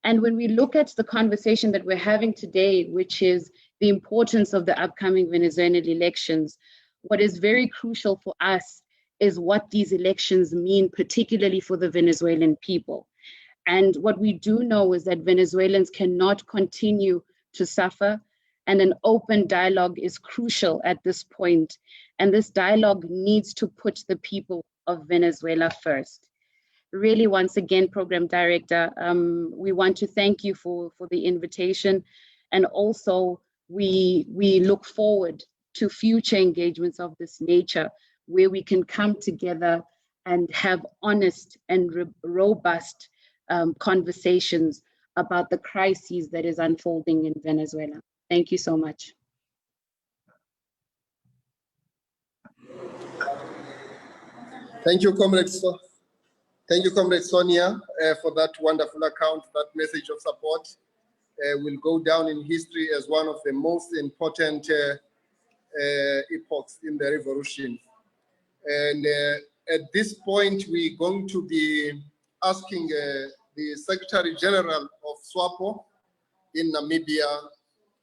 And when we look at the conversation that we're having today, which is the importance of the upcoming Venezuelan elections, what is very crucial for us is what these elections mean, particularly for the Venezuelan people. And what we do know is that Venezuelans cannot continue to suffer, and an open dialogue is crucial at this point. And this dialogue needs to put the people of Venezuela first. Really, once again, Program Director, we want to thank you for the invitation. And also, we look forward to future engagements of this nature, where we can come together and have honest and robust conversations about the crises that is unfolding in Venezuela. Thank you so much. Thank you, Comrade Sonia, for that wonderful account. That message of support will go down in history as one of the most important epochs in the revolution. And at this point, we're going to be asking the Secretary General of Swapo in Namibia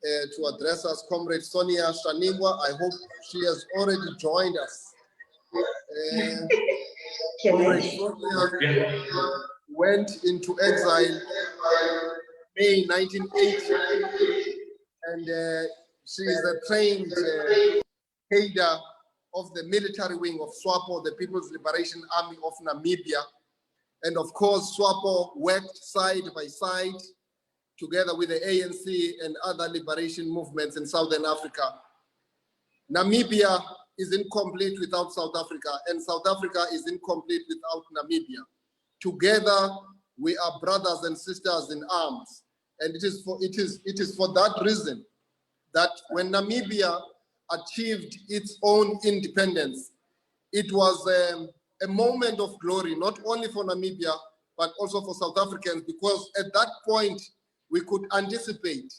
to address us, Comrade Sonia Shanigwa. I hope she has already joined us. Comrade Sonia went into exile May 1980, and she is a trained cadre of the military wing of Swapo, the People's Liberation Army of Namibia. And of course, Swapo worked side by side together with the ANC and other liberation movements in Southern Africa. Namibia is incomplete without South Africa, and South Africa is incomplete without Namibia. Together, we are brothers and sisters in arms. And it is for that reason that when Namibia achieved its own independence, it was a moment of glory, not only for Namibia, but also for South Africans, because at that point, we could anticipate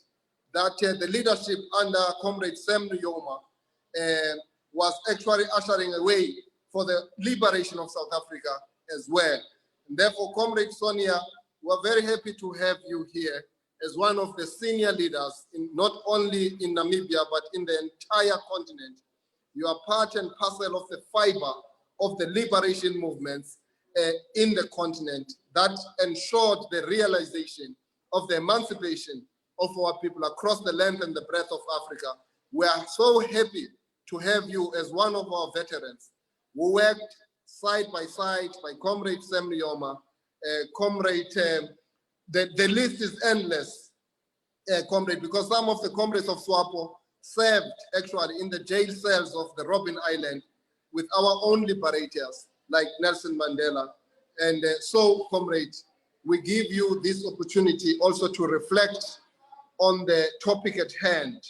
that the leadership under Comrade Sam Nujoma was actually ushering a way for the liberation of South Africa as well. And therefore, Comrade Sonia, we're very happy to have you here as one of the senior leaders, not only in Namibia, but in the entire continent. You are part and parcel of the fiber of the liberation movements in the continent that ensured the realization of the emancipation of our people across the length and the breadth of Africa. We are so happy to have you as one of our veterans who worked side by side by Comrade Sam Nujoma, the list is endless, Comrade, because some of the comrades of Swapo served actually in the jail cells of the Robben Island with our own liberators like Nelson Mandela. And so, Comrade, we give you this opportunity also to reflect on the topic at hand.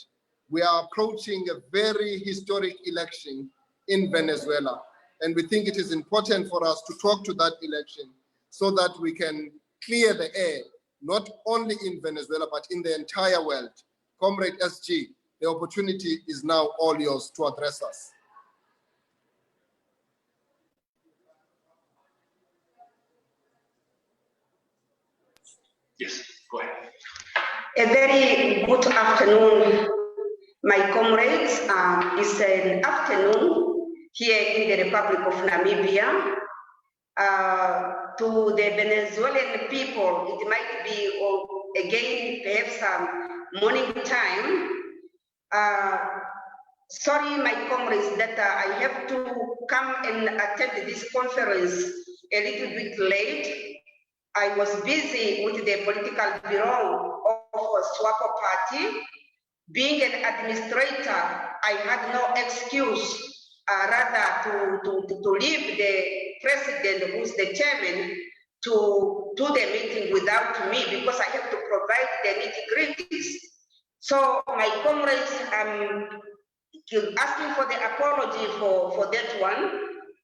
We are approaching a very historic election in Venezuela, and we think it is important for us to talk to that election so that we can clear the air, not only in Venezuela, but in the entire world. Comrade SG, the opportunity is now all yours to address us. Yes, go ahead. A very good afternoon, my comrades. It's an afternoon here in the Republic of Namibia. To the Venezuelan people, it might be again perhaps some morning time. Sorry, my comrades, that I have to come and attend this conference a little bit late. I was busy with the political bureau of Swapo Party. Being an administrator, I had no excuse rather to leave the president, who's the chairman, to do the meeting without me, because I have to provide the nitty-gritties. So my comrades, I'm asking for the apology for that one.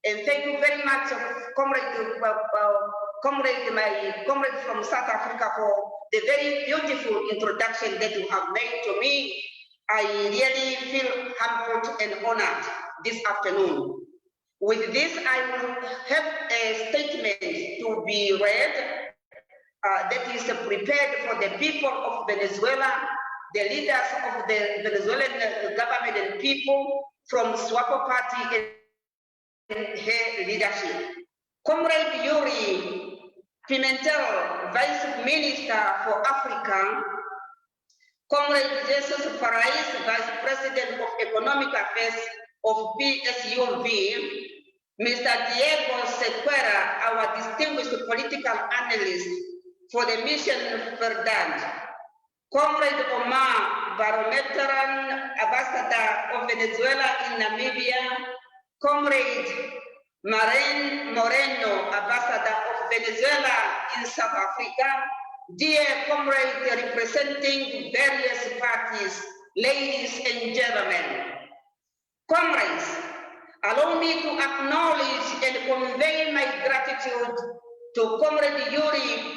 And thank you very much, my comrade from South Africa, the very beautiful introduction that you have made to me. I really feel humbled and honored this afternoon. With this, I will have a statement to be read that is prepared for the people of Venezuela, the leaders of the Venezuelan government and people from Swapo Party and her leadership. Comrade Yuri Pimentel, Vice Minister for Africa, Comrade Jesus Farais, Vice President of Economic Affairs of PSUV, Mr. Diego Sequeira, our distinguished political analyst for the Mission Verdant, Comrade Omar Barometran, Ambassador of Venezuela in Namibia, Comrade Maren Moreno, Ambassador of Venezuela in South Africa, dear comrades representing various parties, ladies and gentlemen. Comrades, allow me to acknowledge and convey my gratitude to Comrade Yuri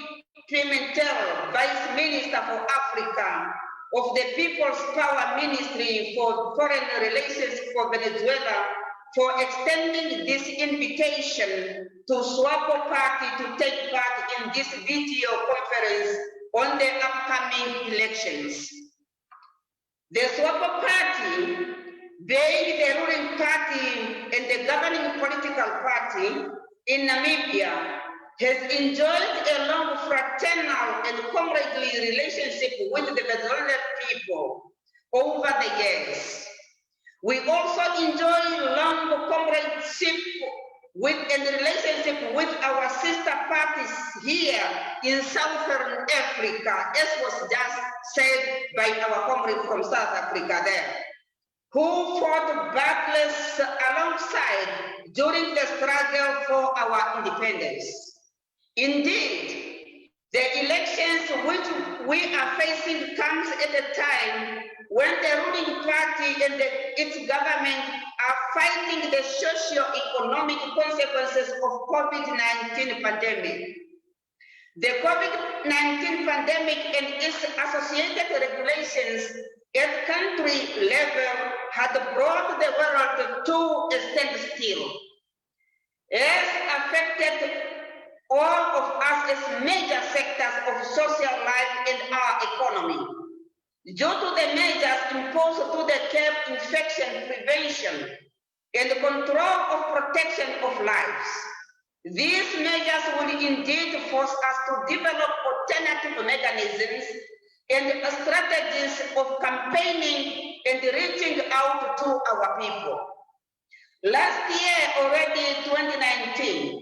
Pimentel, Vice Minister for Africa of the People's Power Ministry for Foreign Relations for Venezuela, for extending this invitation to Swapo Party to take part in this video conference on the upcoming elections. The Swapo Party, being the ruling party and the governing political party in Namibia, has enjoyed a long fraternal and comradely relationship with the Venezuelan people over the years. We also enjoy long comradeship and relationship with our sister parties here in Southern Africa, as was just said by our comrade from South Africa there, who fought battles alongside during the struggle for our independence. Indeed, the elections which we are facing comes at a time when the ruling party and its government are fighting the socio-economic consequences of COVID-19 pandemic. The COVID-19 pandemic and its associated regulations at country level had brought the world to a standstill. It affected all of us as major sectors of social life and our economy, due to the measures imposed to the curb infection prevention and the control of protection of lives. These measures will indeed force us to develop alternative mechanisms and strategies of campaigning and reaching out to our people. Last year, already 2019,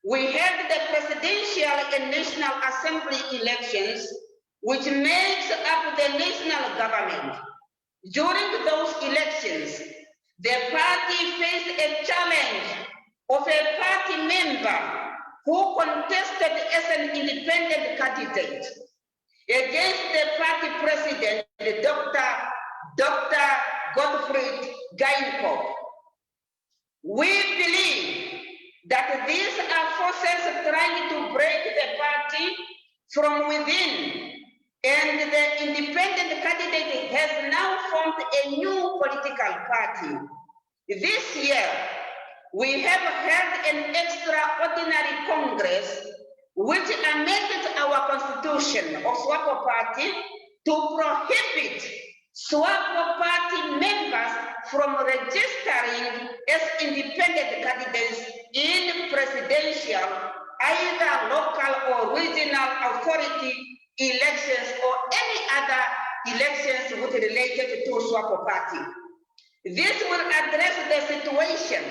we held the presidential and national assembly elections, which makes up the national government. During those elections, the party faced a challenge of a party member who contested as an independent candidate against the party president, Dr. Gottfried Geinkop. We believe that these are forces trying to break the party from within, and the independent candidate has now formed a new political party. This year, we have held an extraordinary Congress which amended our constitution of Swapo Party to prohibit Swapo Party members from registering as independent candidates in presidential, either local or regional authority elections or any other elections which related to Swapo Party. This will address the situation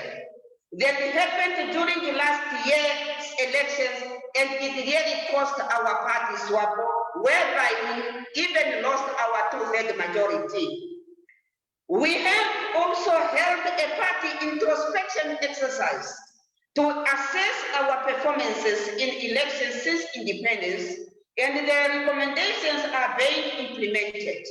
that happened during last year's elections, and it really cost our party Swapo, whereby we even lost our two-thirds majority. We have also held a party introspection exercise to assess our performances in elections since independence, and the recommendations are being implemented.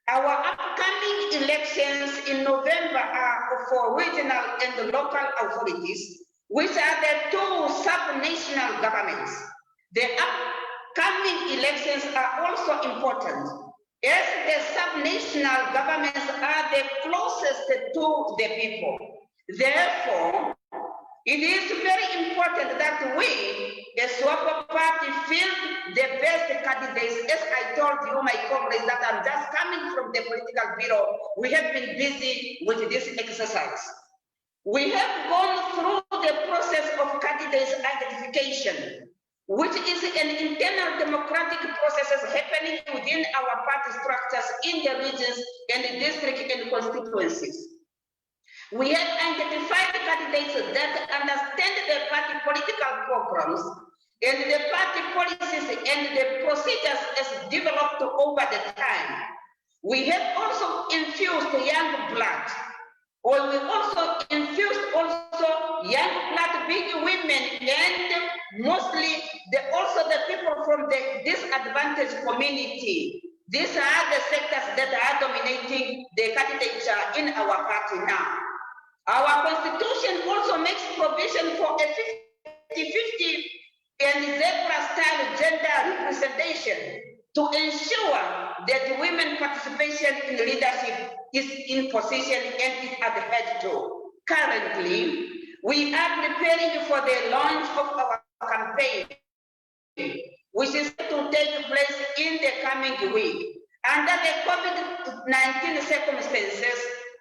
Our upcoming elections in November are for regional and local authorities, which are the two sub-national governments. The coming elections are also important, as the subnational governments are the closest to the people. Therefore, it is very important that we, the Swapo party, field the best candidates. As I told you, my comrades, that I'm just coming from the political bureau, we have been busy with this exercise. We have gone through the process of candidates identification, which is an internal democratic process happening within our party structures in the regions and the district and constituencies. We have identified candidates that understand the party political programs and the party policies and the procedures as developed over the time. We have also infused young blood, or we also infused young blood, big women, and mostly also the people from the disadvantaged community. These are the sectors that are dominating the candidature in our party now. Our constitution also makes provision for a 50-50 and zebra-style gender representation to ensure that women participation in leadership is in position and is adhered to. Currently, we are preparing for the launch of our campaign, which is to take place in the coming week. Under the COVID-19 circumstances,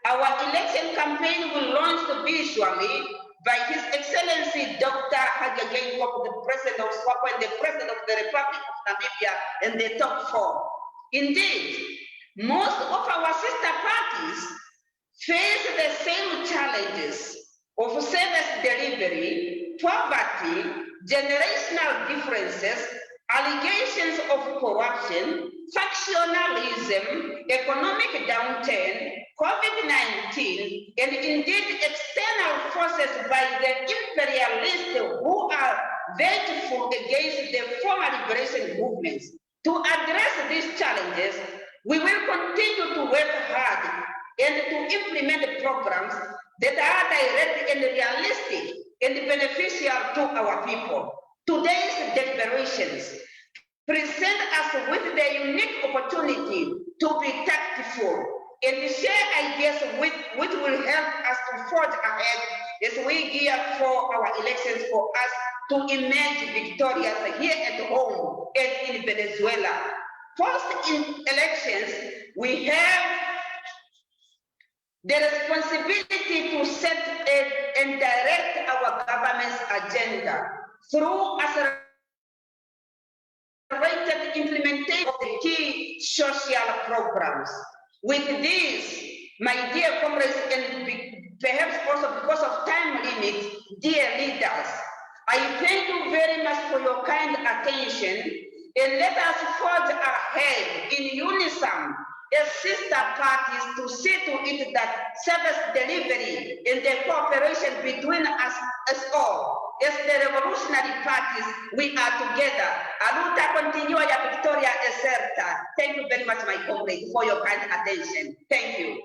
our election campaign will launch visually by His Excellency Dr. Hage Geingob, the President of Swapo and the President of the Republic of Namibia, and the top four. Indeed, most of our sister parties face the same challenges of service delivery, poverty, generational differences, allegations of corruption, factionalism, economic downturn, COVID-19, and indeed external forces by the imperialists who are vengeful against the former liberation movements. To address these challenges, we will continue to work hard and to implement programs that are direct and realistic and beneficial to our people. Today's deliberations present us with the unique opportunity to be tactful and share ideas which will help us to forge ahead as we gear for our elections, for us to emerge victorious here at home and in Venezuela. First, in elections, we have the responsibility to set and direct our government's agenda through accelerated implementation of the key social programs. With this, my dear comrades, and perhaps also because of time limits, dear leaders, I thank you very much for your kind attention, and let us forge ahead in unison as sister parties to see to it that service delivery and the cooperation between us all, as the revolutionary parties, we are together. Aluta continua ya victoria es certa. Thank you very much, my comrade, for your kind attention. Thank you.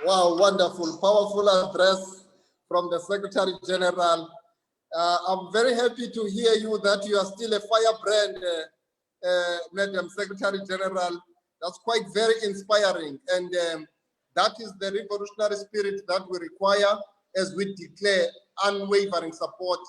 Wow, wonderful, powerful address from the Secretary General. I'm very happy to hear you that you are still a firebrand, Madam Secretary General. That's quite very inspiring. And that is the revolutionary spirit that we require as we declare unwavering support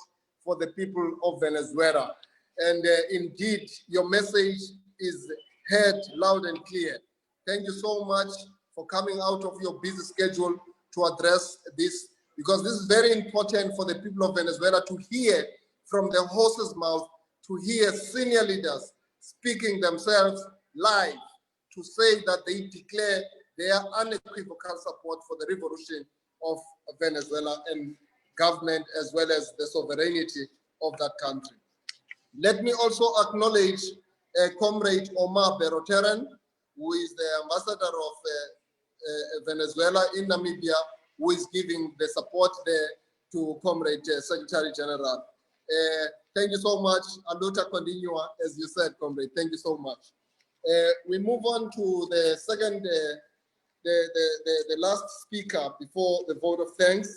for the people of Venezuela. And indeed, your message is heard loud and clear. Thank you so much for coming out of your busy schedule to address this, because this is very important for the people of Venezuela to hear from the horse's mouth, to hear senior leaders speaking themselves live, to say that they declare their unequivocal support for the revolution of Venezuela and government, as well as the sovereignty of that country. Let me also acknowledge Comrade Omar Beroteren, who is the ambassador of Venezuela in Namibia, who is giving the support there to Comrade Secretary General. Thank you so much. Aluta continua, as you said, Comrade. Thank you so much. We move on to the second, the last speaker before the vote of thanks.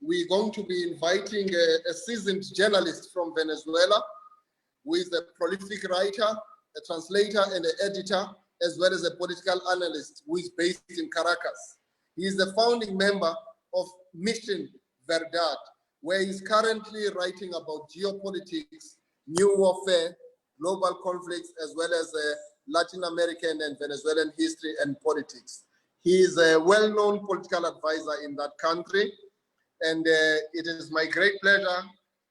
we're going to be inviting a seasoned journalist from Venezuela, who is a prolific writer, a translator, and an editor, as well as a political analyst who is based in Caracas. He is the founding member of Mission Verdad, where he's currently writing about geopolitics, new warfare, global conflicts, as well as Latin American and Venezuelan history and politics. He is a well-known political advisor in that country, and it is my great pleasure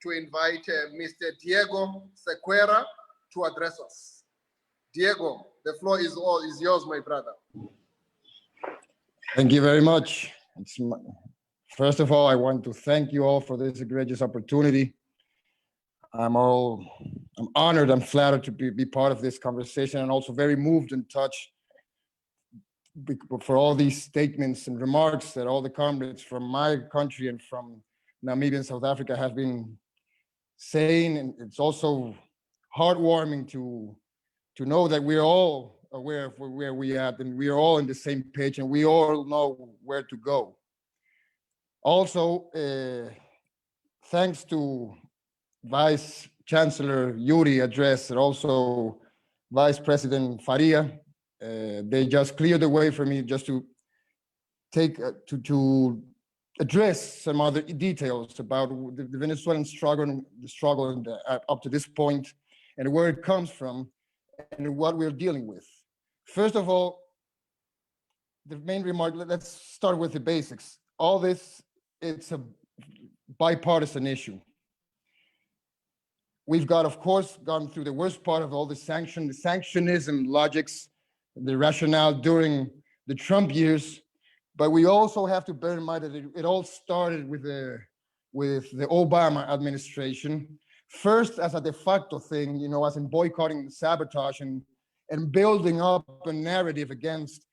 to invite Mr. Diego Sequeira to address us. Diego, the floor is yours, my brother. Thank you very much. First of all, I want to thank you all for this egregious opportunity. I'm honored, I'm flattered to be part of this conversation, and also very moved and touched for all these statements and remarks that all the comrades from my country and from Namibia and South Africa have been saying. And it's also heartwarming to know that we're all aware of where we are, and we are all on the same page, and we all know where to go. Also, thanks to Vice Chancellor Yuri address, and also Vice President Faria, they just cleared the way for me just to take to address some other details about the Venezuelan struggle, up to this point, and where it comes from, and what we're dealing with. First of all, the main remark, let's start with the basics. All this, it's a bipartisan issue. We've got, of course, gone through the worst part of all the sanctionism logics, the rationale during the Trump years, but we also have to bear in mind that it all started with the Obama administration, first as a de facto thing, you know, as in boycotting and sabotage and building up a narrative against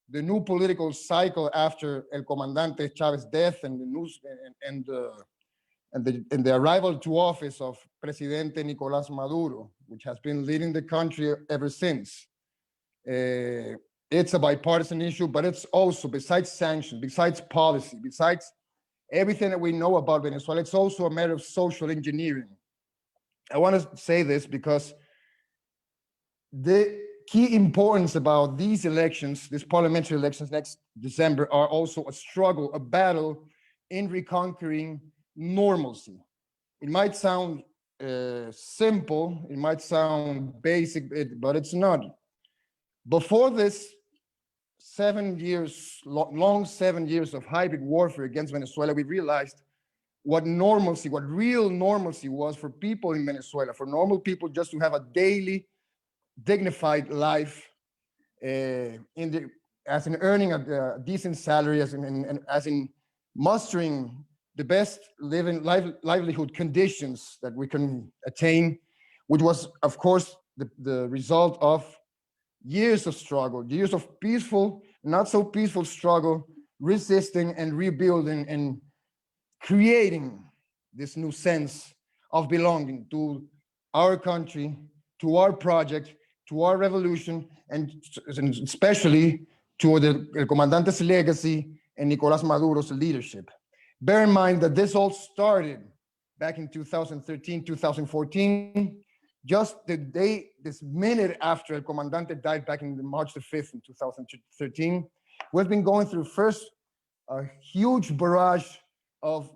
the new political cycle after El Comandante Chavez's death and the news and the arrival to office of Presidente Nicolás Maduro, which has been leading the country ever since. It's a bipartisan issue, but it's also, besides sanctions, besides policy, besides everything that we know about Venezuela, it's also a matter of social engineering. I want to say this because the key importance about these elections, these parliamentary elections next December, are also a struggle, a battle in reconquering normalcy. It might sound simple, it might sound basic, but it's not. Before this 7 years, long 7 years of hybrid warfare against Venezuela, we realized what normalcy, what real normalcy was for people in Venezuela, for normal people just to have a daily dignified life as in earning a decent salary, as in mustering the best livelihood conditions that we can attain, which was, of course, the result of years of struggle, years of peaceful, not so peaceful struggle, resisting and rebuilding and creating this new sense of belonging to our country, to our project, to our revolution, and especially to El Comandante's legacy and Nicolás Maduro's leadership. Bear in mind that this all started back in 2013, 2014, just this minute after El Comandante died back in March the 5th in 2013. We've been going through first a huge barrage of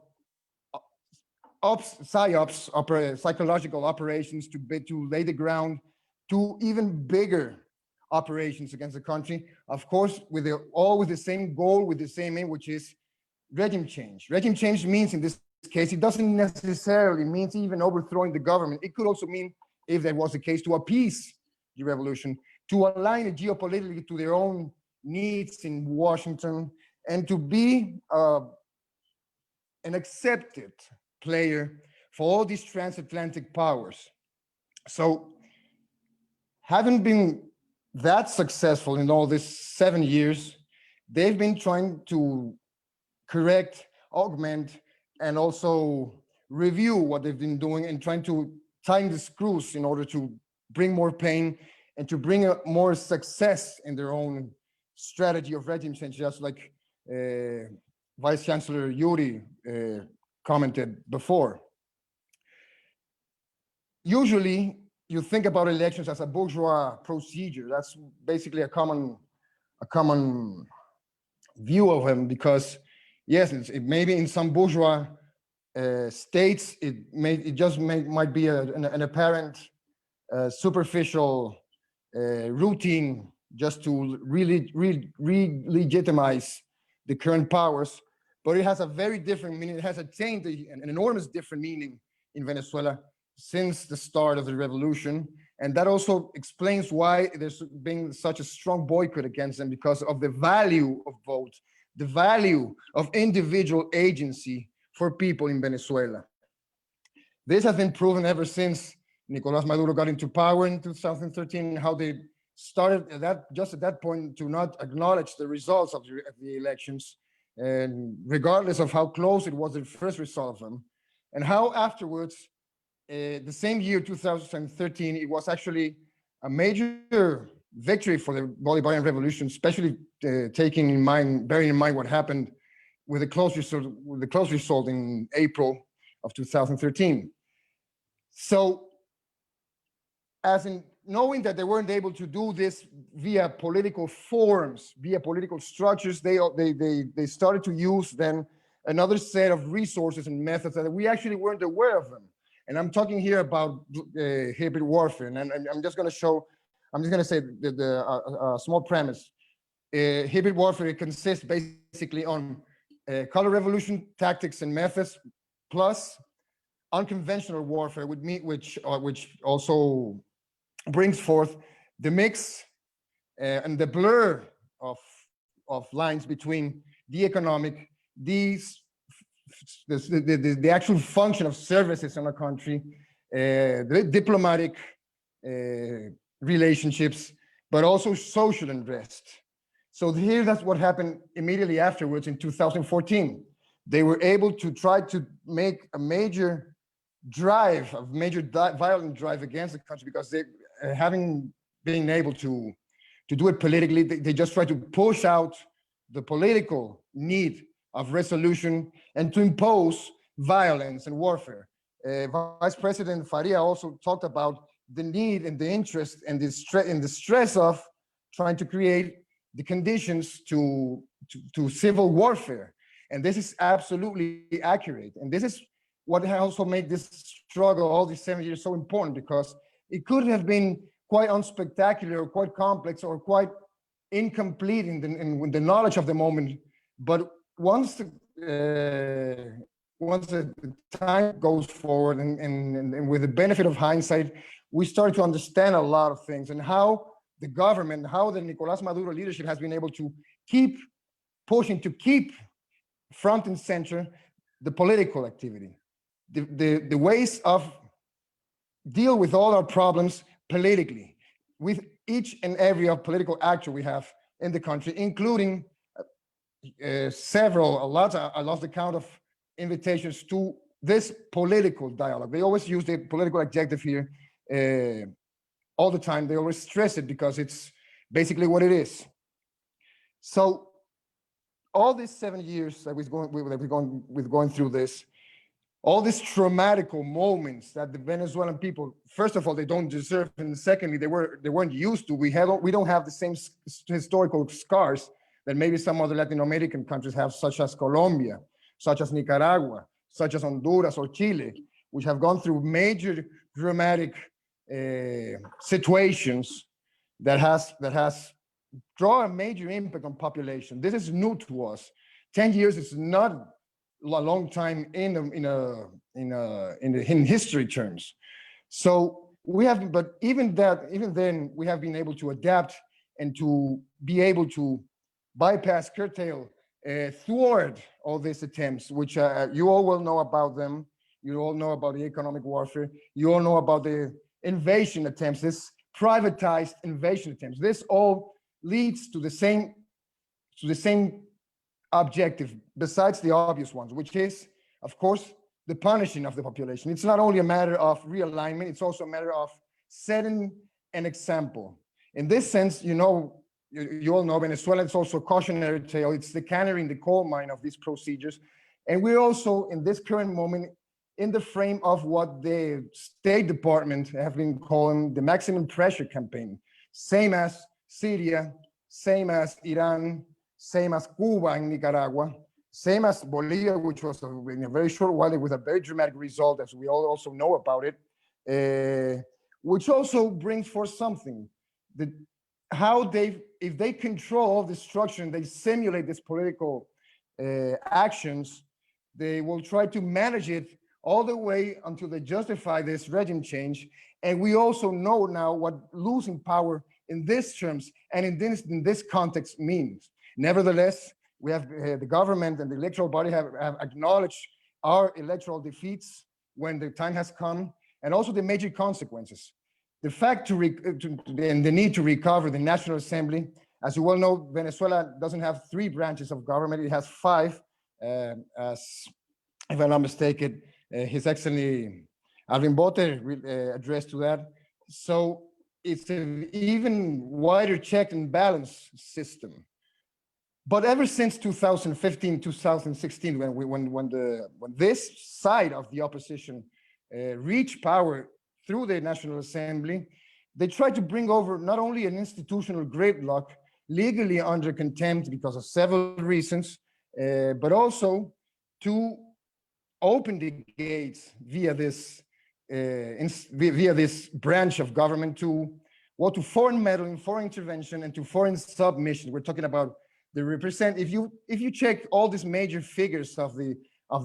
psyops, psychological operations to lay the ground to even bigger operations against the country, of course, all with the same goal, with the same aim, which is regime change. Regime change means, in this case, it doesn't necessarily mean even overthrowing the government. It could also mean, if that was the case, to appease the revolution, to align it geopolitically to their own needs in Washington, and to be an accepted player for all these transatlantic powers. So, having been that successful in all these 7 years, they've been trying to correct, augment, and also review what they've been doing and trying to tighten the screws in order to bring more pain and to bring more success in their own strategy of regime change, just like Vice Chancellor Yuri commented before. Usually, you think about elections as a bourgeois procedure. That's basically a common view of them, because yes, it maybe in some bourgeois states might be an apparent superficial routine just to really legitimize the current powers, but it has a very different meaning. It has attained an enormous different meaning in Venezuela since the start of the revolution. And that also explains why there's been such a strong boycott against them, because of the value of votes, the value of individual agency for people in Venezuela. This has been proven ever since Nicolás Maduro got into power in 2013, how they started just at that point to not acknowledge the results of the elections, and regardless of how close it was the first result of them, and how afterwards, the same year, 2013, it was actually a major victory for the Bolivarian Revolution, especially bearing in mind what happened with the close result in April of 2013. So, as in knowing that they weren't able to do this via political forums, via political structures, they started to use then another set of resources and methods that we actually weren't aware of them. And I'm talking here about hybrid warfare, and I'm just going to say a small premise. Hybrid warfare consists basically on color revolution tactics and methods, plus unconventional warfare, which also brings forth the mix and the blur of lines between the economic, the actual function of services in a country, the diplomatic relationships, but also social unrest. So here, that's what happened immediately afterwards in 2014. They were able to try to make a major violent drive against the country, because they, having been able to do it politically, they just tried to push out the political need of resolution and to impose violence and warfare. Vice President Faria also talked about the need and the interest and the stress of trying to create the conditions to civil warfare. And this is absolutely accurate. And this is what also made this struggle all these 7 years so important, because it could have been quite unspectacular or quite complex or quite incomplete in the knowledge of the moment. But once the time goes forward and with the benefit of hindsight, we start to understand a lot of things, and how the government, how the Nicolás Maduro leadership has been able to keep pushing, to keep front and center the political activity, the ways of deal with all our problems politically, with each and every political actor we have in the country, including I lost the count of invitations to this political dialogue. They always use the political adjective here all the time. They always stress it because it's basically what it is. So all these 7 years that we're going through this, all these traumatic moments that the Venezuelan people, first of all, they don't deserve, and secondly, they weren't used to. We don't have the same historical scars that maybe some other Latin American countries have, such as Colombia, such as Nicaragua, such as Honduras or Chile, which have gone through major dramatic situations that has drawn a major impact on population. This is new to us. 10 years is not a long time in history terms. So we have, but even then, we have been able to adapt and to be able to bypass, curtail, thwart all these attempts, which you all will know about them. You all know about the economic warfare. You all know about the invasion attempts, this privatized invasion attempts. This all leads to the same objective, besides the obvious ones, which is, of course, the punishing of the population. It's not only a matter of realignment, it's also a matter of setting an example. In this sense, you know, you all know Venezuela is also a cautionary tale. It's the canary in the coal mine of these procedures. And we're also in this current moment in the frame of what the State Department have been calling the maximum pressure campaign, same as Syria, same as Iran, same as Cuba and Nicaragua, same as Bolivia, which was in a very short while with a very dramatic result, as we all also know about it, which also brings forth something, that how if they control the structure and they simulate these political actions, they will try to manage it all the way until they justify this regime change. And we also know now what losing power in these terms and in this context means. Nevertheless, we have the government and the electoral body have acknowledged our electoral defeats when the time has come, and also the major consequences. The fact and the need to recover the National Assembly. As you well know, Venezuela doesn't have 3 branches of government, it has 5, as if I'm not mistaken, His Excellency Alvin addressed to that. So it's an even wider check and balance system. But ever since 2015, 2016, when this side of the opposition reached power through the National Assembly, they tried to bring over not only an institutional gridlock, legally under contempt because of several reasons, but also to open the gates via this branch of government to foreign meddling, foreign intervention, and to foreign submission. We're talking about if you check all these major figures of the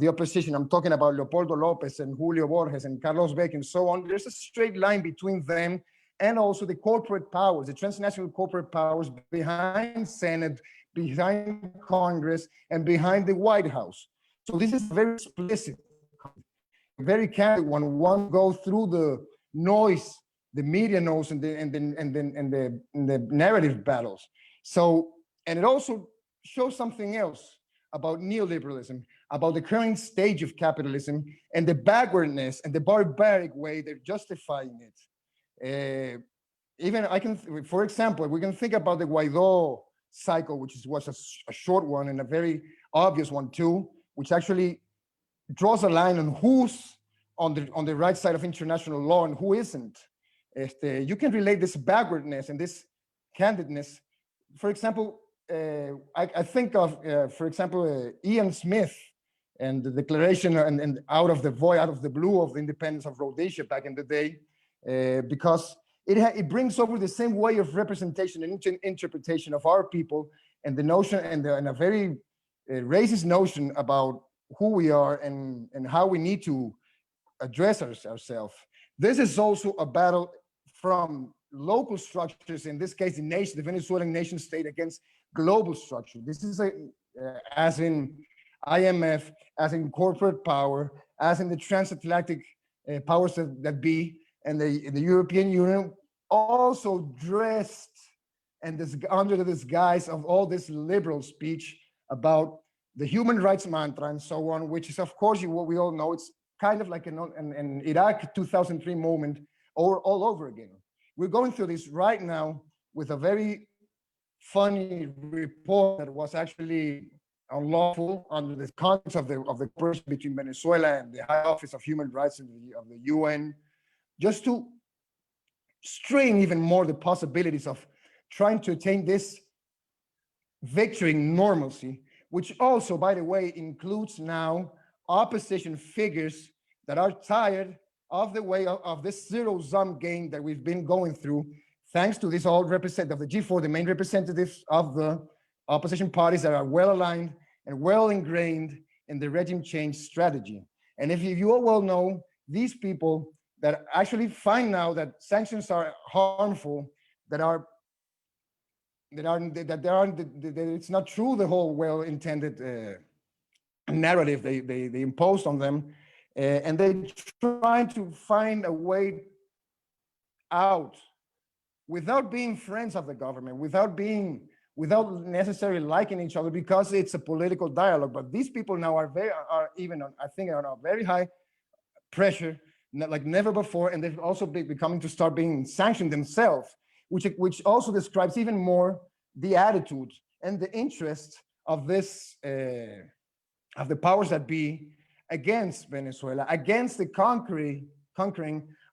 opposition, I'm talking about Leopoldo Lopez and Julio Borges and Carlos Beck and so on, there's a straight line between them and also the corporate powers, the transnational corporate powers behind Senate, behind Congress, and behind the White House. So this is very explicit, very candid one go through the noise, the media noise, and the narrative battles. So, and it also shows something else about neoliberalism, about the current stage of capitalism, and the backwardness and the barbaric way they're justifying it. For example, we can think about the Guaidó cycle, which was a short one and a very obvious one too, which actually draws a line on who's on the right side of international law and who isn't. You can relate this backwardness and this candidness. For example, I think of, for example, Ian Smith and the declaration and out of the void, out of the blue of the independence of Rhodesia back in the day, because it brings over the same way of representation and interpretation of our people and the notion and a very racist notion about who we are and how we need to address ourselves. This is also a battle from local structures, in this case, the Venezuelan nation state against global structure. This is as in IMF, as in corporate power, as in the transatlantic powers that be, and the European Union, also dressed and under the disguise of all this liberal speech about the human rights mantra and so on, which is, of course, what we all know, it's kind of like an Iraq 2003 moment all over again. We're going through this right now with a very funny report that was actually unlawful under the context of the cooperation between Venezuela and the High Office of Human Rights of the UN, just to strain even more the possibilities of trying to attain this victory in normalcy, which also, by the way, includes now opposition figures that are tired of the way of this zero-sum game that we've been going through, thanks to this all representative of the G4, the main representatives of the opposition parties that are well aligned and well ingrained in the regime change strategy. And if you all well know, these people that actually find now that sanctions are harmful, that it's not true, the whole well-intended narrative they imposed on them, and they trying to find a way out without being friends of the government, without necessarily liking each other, because it's a political dialogue. But these people now are on very high pressure, like never before, and they've also becoming to start being sanctioned themselves, which also describes even more the attitude and the interest of this, of the powers that be against Venezuela, against the conquering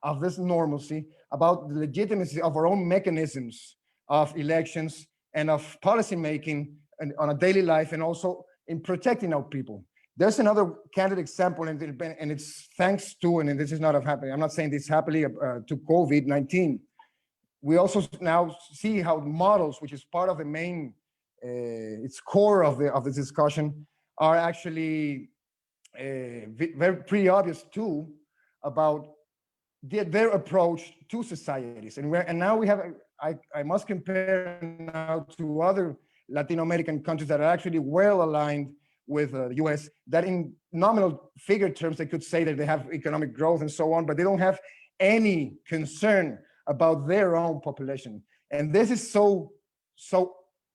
of this normalcy, about the legitimacy of our own mechanisms of elections and of policymaking and on a daily life, and also in protecting our people. There's another candid example, and it's thanks to, and this is not happening, I'm not saying this happily to COVID-19. We also now see how models, which is part of the main, its core of the discussion, are actually pretty obvious too about their approach to societies. And now we have, I must compare now to other Latin American countries that are actually well aligned with the US, that in nominal figure terms, they could say that they have economic growth and so on, but they don't have any concern about their own population. And this is so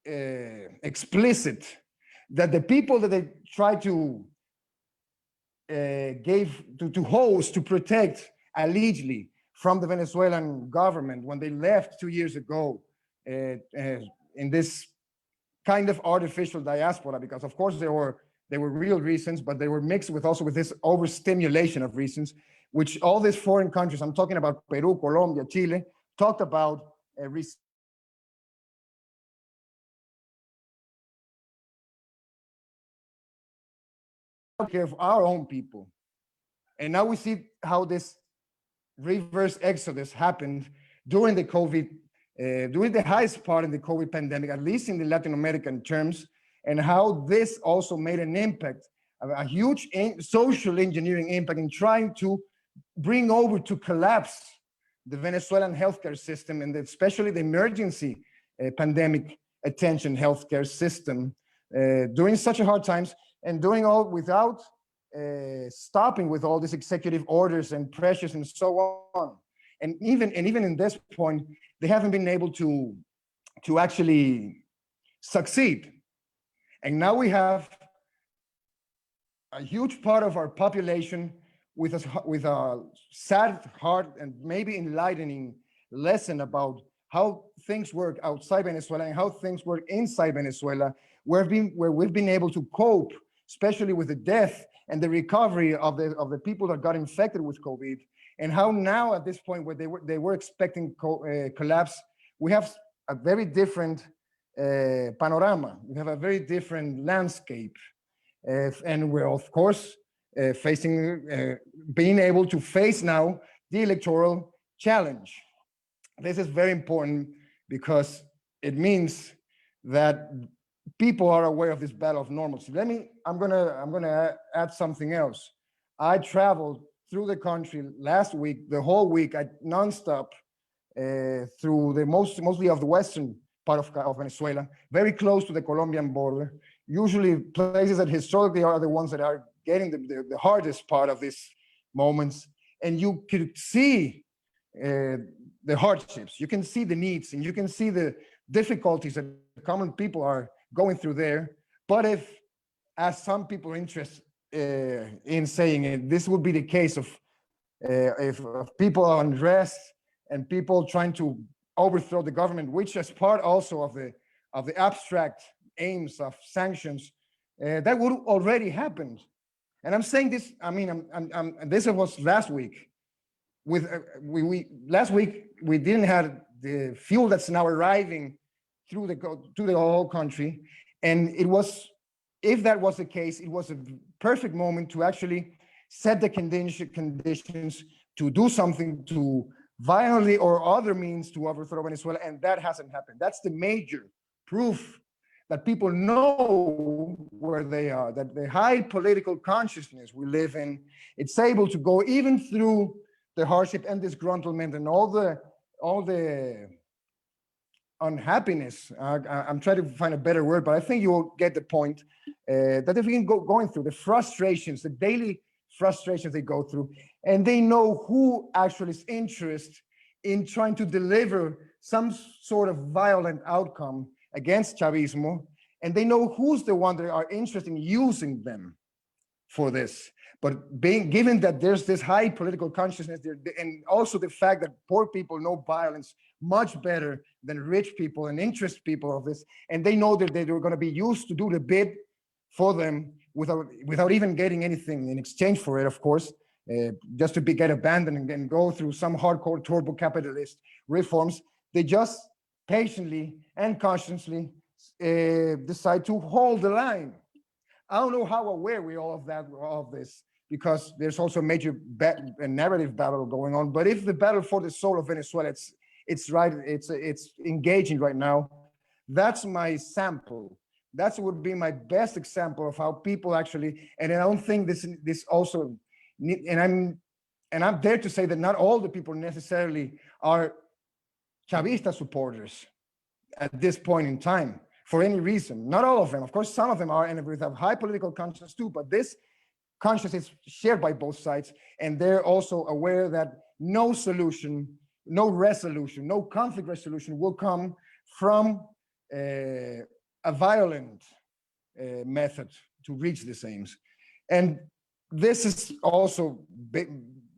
explicit that the people that they try to host, to protect allegedly from the Venezuelan government when they left 2 years ago in this kind of artificial diaspora, because of course there were real reasons, but they were mixed with also with this overstimulation of reasons, which all these foreign countries, I'm talking about Peru, Colombia, Chile, talked about care of our own people. And now we see how this reverse exodus happened during the COVID, during the highest part in the COVID pandemic, at least in the Latin American terms, and how this also made an impact, a huge social engineering impact in trying to bring over to collapse the Venezuelan healthcare system, and especially the emergency pandemic attention healthcare system during such a hard times, and doing all without stopping with all these executive orders and pressures and so on. And even in this point, they haven't been able to actually succeed. And now we have a huge part of our population with a sad heart and maybe enlightening lesson about how things work outside Venezuela and how things work inside Venezuela, where we've been able to cope, especially with the death and the recovery of the people that got infected with COVID, and how now at this point where they were expecting collapse, we have a very different panorama. We have a very different landscape, and we're of course being able to face now the electoral challenge. This is very important because it means that people are aware of this battle of normalcy. I'm gonna add something else. I traveled through the country last week, the whole week, nonstop through mostly of the western part of Venezuela, very close to the Colombian border. Usually places that historically are the ones that are getting the hardest part of these moments. And you could see the hardships, you can see the needs, and you can see the difficulties that common people are going through there. But if, as some people are interested in saying it, this would be the case of if people are unrest and people trying to overthrow the government, which is part also of the abstract aims of sanctions, that would already happened. And I'm saying this, I mean, this was last week. Last week we didn't have the fuel that's now arriving through the whole country, and it was, if that was the case, it was a perfect moment to actually set the conditions to do something to violently or other means to overthrow Venezuela, and that hasn't happened. That's the major proof that people know where they are, that the high political consciousness we live in, it's able to go even through the hardship and disgruntlement and all the unhappiness. I'm trying to find a better word, but I think you will get the point, that they've been going through the frustrations, the daily frustrations they go through, and they know who actually is interested in trying to deliver some sort of violent outcome against Chavismo, and they know who's the one that are interested in using them for this. But given that there's this high political consciousness there, and also the fact that poor people know violence much better than rich people and interest people of this. And they know that they're going to be used to do the bid for them without even getting anything in exchange for it, of course, just to get abandoned and go through some hardcore turbo capitalist reforms. They just patiently and consciously decide to hold the line. I don't know how aware we are of this, because there's also a major narrative battle going on. But if the battle for the soul of Venezuela, it's engaging right now, that's my sample. That would be my best example of how people actually, and I don't think this also, and I'm there to say that not all the people necessarily are Chavista supporters at this point in time, for any reason. Not all of them. Of course, some of them are, and we have high political conscience too, but this conscience is shared by both sides, and they're also aware that no solution, no resolution, no conflict resolution will come from a violent method to reach these aims. And this is also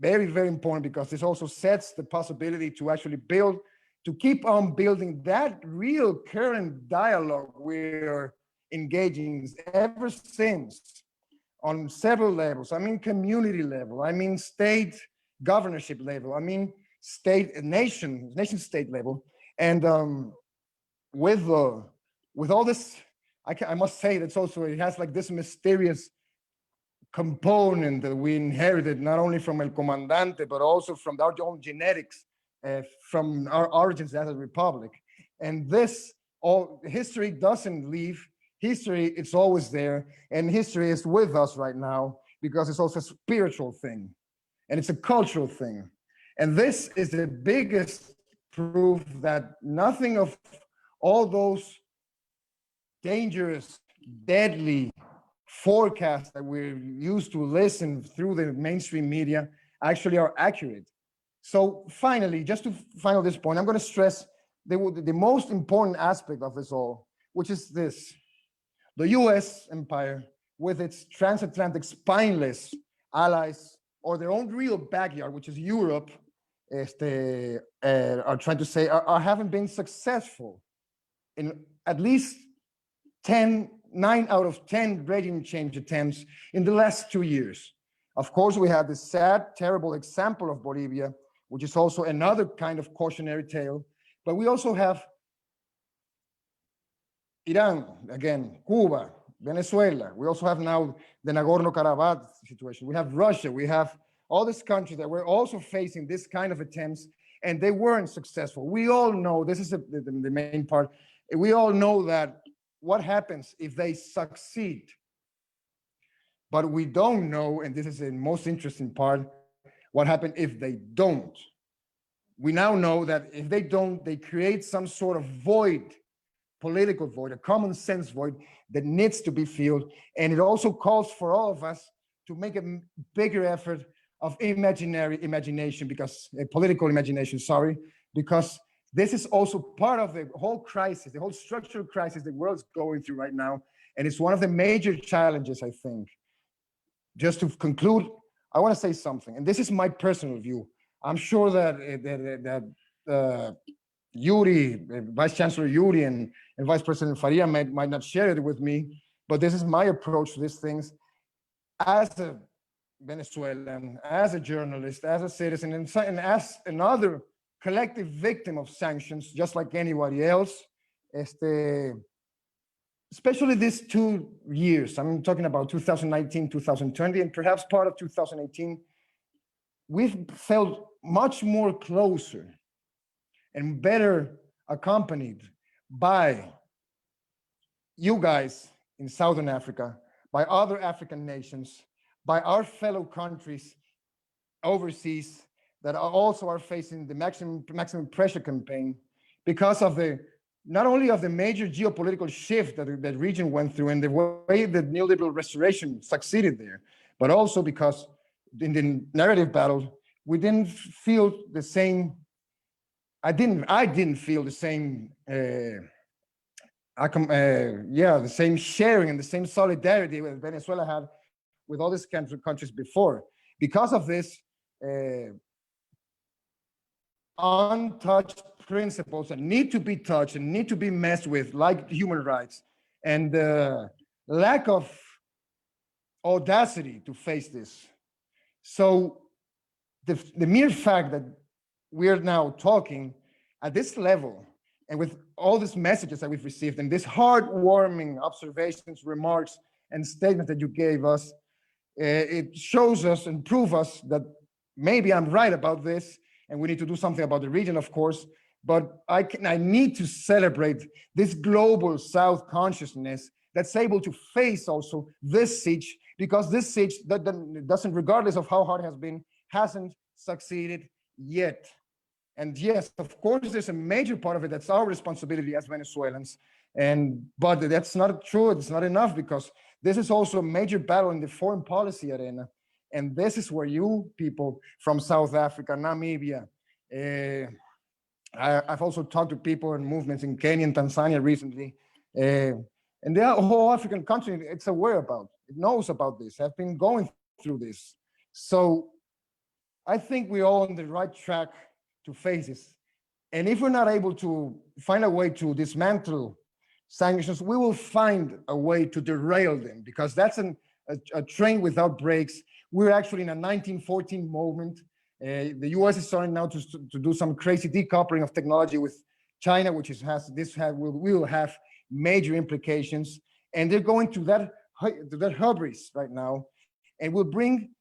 very, very important, because this also sets the possibility to actually build, to keep on building that real current dialogue we're engaging ever since, on several levels. I mean, community level, I mean, state governorship level, I mean, nation state level. And with all this, I must say that's also, it has like this mysterious component that we inherited, not only from El Comandante, but also from our own genetics, from our origins as a republic. And this, all history doesn't leave. History, it's always there, and history is with us right now, because it's also a spiritual thing, and it's a cultural thing. And this is the biggest proof that nothing of all those dangerous, deadly forecasts that we're used to listen through the mainstream media actually are accurate. So finally, just to final this point, I'm going to stress the most important aspect of this all, which is this. The US empire, with its transatlantic spineless allies, or their own real backyard, which is Europe, are trying to say, haven't been successful in at least 9 out of 10 regime change attempts in the last 2 years. Of course, we have this sad, terrible example of Bolivia, which is also another kind of cautionary tale. But we also have Iran, again, Cuba, Venezuela. We also have now the Nagorno-Karabakh situation. We have Russia. We have all these countries that were also facing this kind of attempts, and they weren't successful. We all know, this is the main part, we all know that what happens if they succeed. But we don't know, and this is the most interesting part, what happens if they don't. We now know that if they don't, they create some sort of void, political void, a common sense void that needs to be filled. And it also calls for all of us to make a bigger effort of imagination, because political imagination, sorry, because this is also part of the whole crisis, the whole structural crisis the world's going through right now. And it's one of the major challenges, I think. Just to conclude, I want to say something, and this is my personal view. I'm sure that Yuri, Vice Chancellor Yuri, and Vice President Faria might not share it with me, but this is my approach to these things as a Venezuelan, as a journalist, as a citizen, and as another collective victim of sanctions, just like anybody else. Especially these 2 years, I'm talking about 2019, 2020, and perhaps part of 2018, we've felt much more closer and better accompanied by you guys in Southern Africa, by other African nations, by our fellow countries overseas that also are facing the maximum pressure campaign because of not only of the major geopolitical shift that the region went through and the way that neoliberal restoration succeeded there, but also because in the narrative battle, we didn't feel the same, I didn't feel the same, the same sharing and the same solidarity that Venezuela had with all these countries before. Because of this untouched principles that need to be touched and need to be messed with, like human rights, and the lack of audacity to face this. So the mere fact that we're now talking at this level and with all these messages that we've received and these heartwarming observations, remarks, and statements that you gave us, it shows us and proves us that maybe I'm right about this and we need to do something about the region, of course, but I need to celebrate this global South consciousness that's able to face also this siege, because this siege that doesn't, regardless of how hard it has been, hasn't succeeded yet. And yes, of course, there's a major part of it that's our responsibility as Venezuelans. But that's not true. It's not enough, because this is also a major battle in the foreign policy arena. And this is where you people from South Africa, Namibia, I've also talked to people and movements in Kenya and Tanzania recently. And the whole African country, it's aware about, it knows about this, have been going through this. So I think we're all on the right track to face this. And if we're not able to find a way to dismantle sanctions, we will find a way to derail them, because that's a train without brakes. We're actually in a 1914 moment. The US is starting now to do some crazy decoupling of technology with China, which will have major implications. And they're going to that hubris right now, and will bring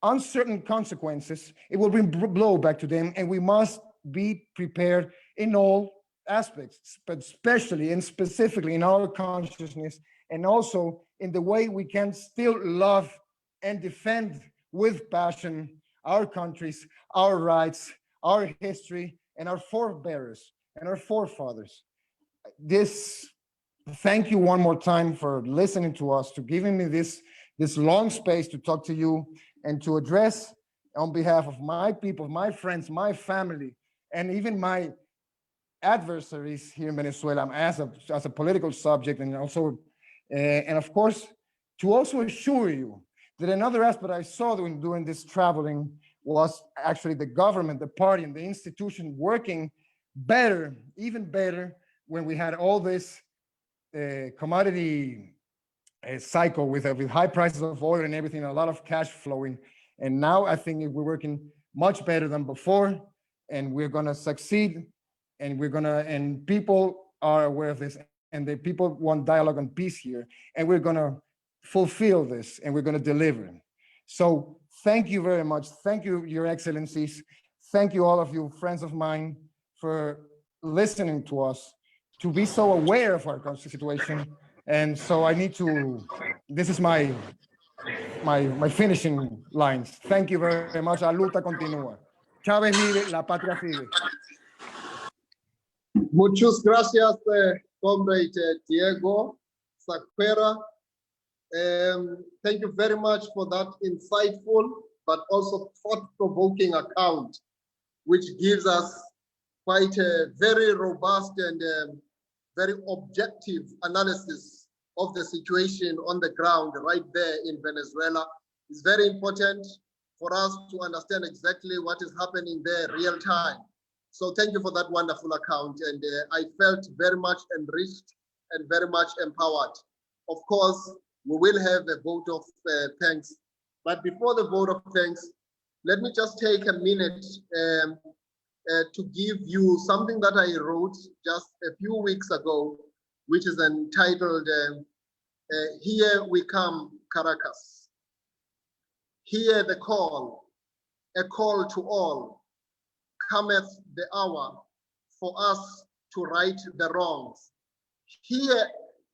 uncertain consequences. It will bring blowback to them, and we must be prepared in all aspects, but especially and specifically in our consciousness, and also in the way we can still love and defend with passion our countries, our rights, our history, and our forebears and our forefathers. Thank you one more time for listening to us, to giving me this long space to talk to you and to address on behalf of my people, my friends, my family, and even my adversaries here in Venezuela as a political subject, and also, and of course, to also assure you that another aspect I saw during this traveling was actually the government, the party, and the institution working better, even better, when we had all this commodity cycle with high prices of oil and everything, a lot of cash flowing. And now I think we're working much better than before, and we're gonna succeed, and people are aware of this, and the people want dialogue and peace here, and we're gonna fulfill this, and we're gonna deliver. So thank you very much. Thank you, Your Excellencies. Thank you, all of you friends of mine, for listening to us, to be so aware of our country situation. And so I need to, this is my finishing lines. Thank you very much. La lucha continúa. Chávez vive, la patria sigue. Muchas gracias, Comrade Diego Saquera. Thank you very much for that insightful but also thought-provoking account, which gives us quite a very robust and very objective analysis of the situation on the ground right there in Venezuela. It's very important for us to understand exactly what is happening there real time. So thank you for that wonderful account. And I felt very much enriched and very much empowered. Of course, we will have a vote of thanks. But before the vote of thanks, let me just take a minute to give you something that I wrote just a few weeks ago, which is entitled, Here We Come, Caracas. Hear the call, a call to all. Cometh the hour for us to right the wrongs. Here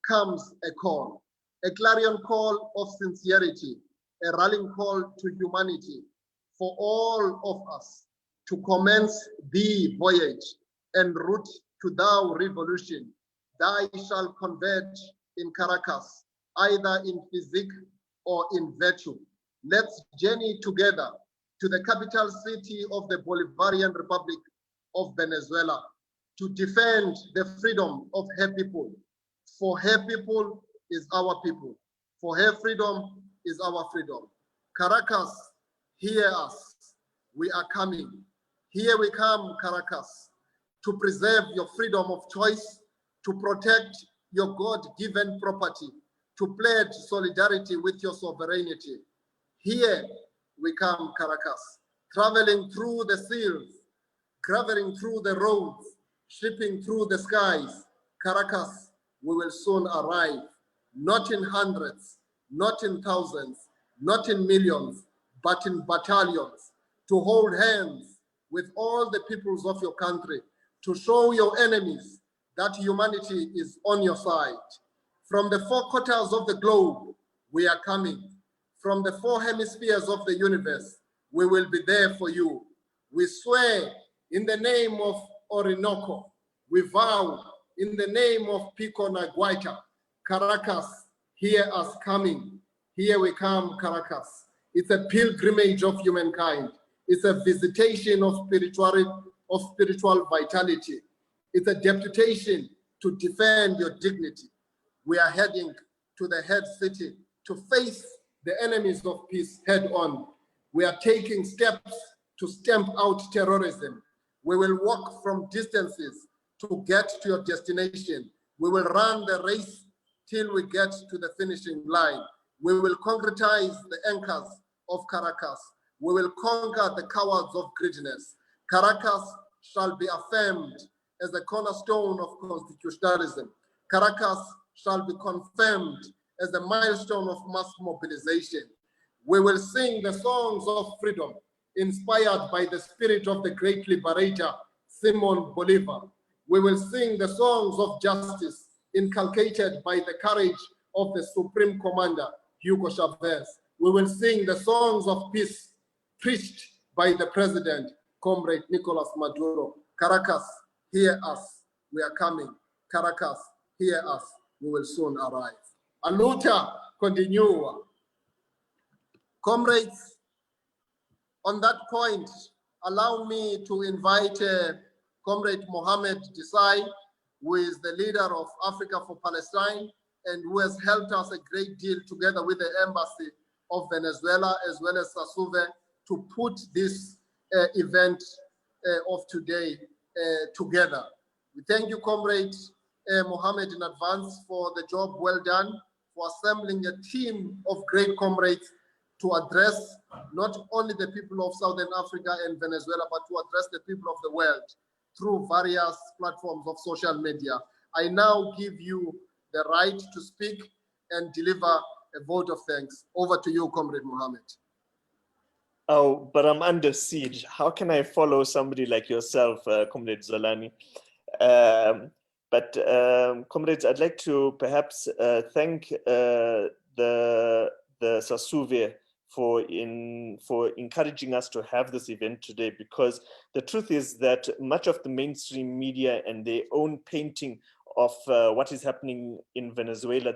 comes a call, a clarion call of sincerity, a rallying call to humanity, for all of us to commence the voyage en route to thou revolution. Thy shall converge in Caracas, either in physique or in virtue. Let's journey together to the capital city of the Bolivarian Republic of Venezuela to defend the freedom of her people. For her people is our people. For her freedom is our freedom. Caracas, hear us. We are coming. Here we come, Caracas. to preserve your freedom of choice, to protect your God-given property, to pledge solidarity with your sovereignty. Here we come, Caracas, traveling through the seas, traveling through the roads, shipping through the skies. Caracas, we will soon arrive, not in hundreds, not in thousands, not in millions, but in battalions, to hold hands with all the peoples of your country, to show your enemies that humanity is on your side. From the four quarters of the globe, we are coming. From the four hemispheres of the universe, we will be there for you. We swear in the name of Orinoco. We vow in the name of Pico Naguaita. Caracas, hear us coming. Here we come, Caracas. It's a pilgrimage of humankind. It's a visitation of spiritual vitality. It's a deputation to defend your dignity. We are heading to the head city to face the enemies of peace head on. We are taking steps to stamp out terrorism. We will walk from distances to get to your destination. We will run the race till we get to the finishing line. We will concretize the anchors of Caracas. We will conquer the cowards of greediness. Caracas shall be affirmed as the cornerstone of constitutionalism. Caracas shall be confirmed as the milestone of mass mobilization. We will sing the songs of freedom inspired by the spirit of the great liberator, Simon Bolivar. We will sing the songs of justice inculcated by the courage of the Supreme Commander, Hugo Chavez. We will sing the songs of peace preached by the President, Comrade Nicolas Maduro. Caracas, hear us, we are coming. Caracas, hear us, we will soon arrive. A luta continua. Comrades, on that point, allow me to invite Comrade Mohamed Desai, who is the leader of Africa for Palestine and who has helped us a great deal together with the Embassy of Venezuela as well as SASUVE to put this event of today together. We thank you, Comrade Mohamed, in advance for the job well done, for assembling a team of great comrades to address not only the people of Southern Africa and Venezuela, but to address the people of the world through various platforms of social media. I now give you the right to speak and deliver a vote of thanks. Over to you, Comrade Mohamed. Oh, but I'm under siege. How can I follow somebody like yourself, Comrade Zolani? Comrades, I'd like to perhaps thank the SASUVE for encouraging us to have this event today, because the truth is that much of the mainstream media and their own painting of what is happening in Venezuela,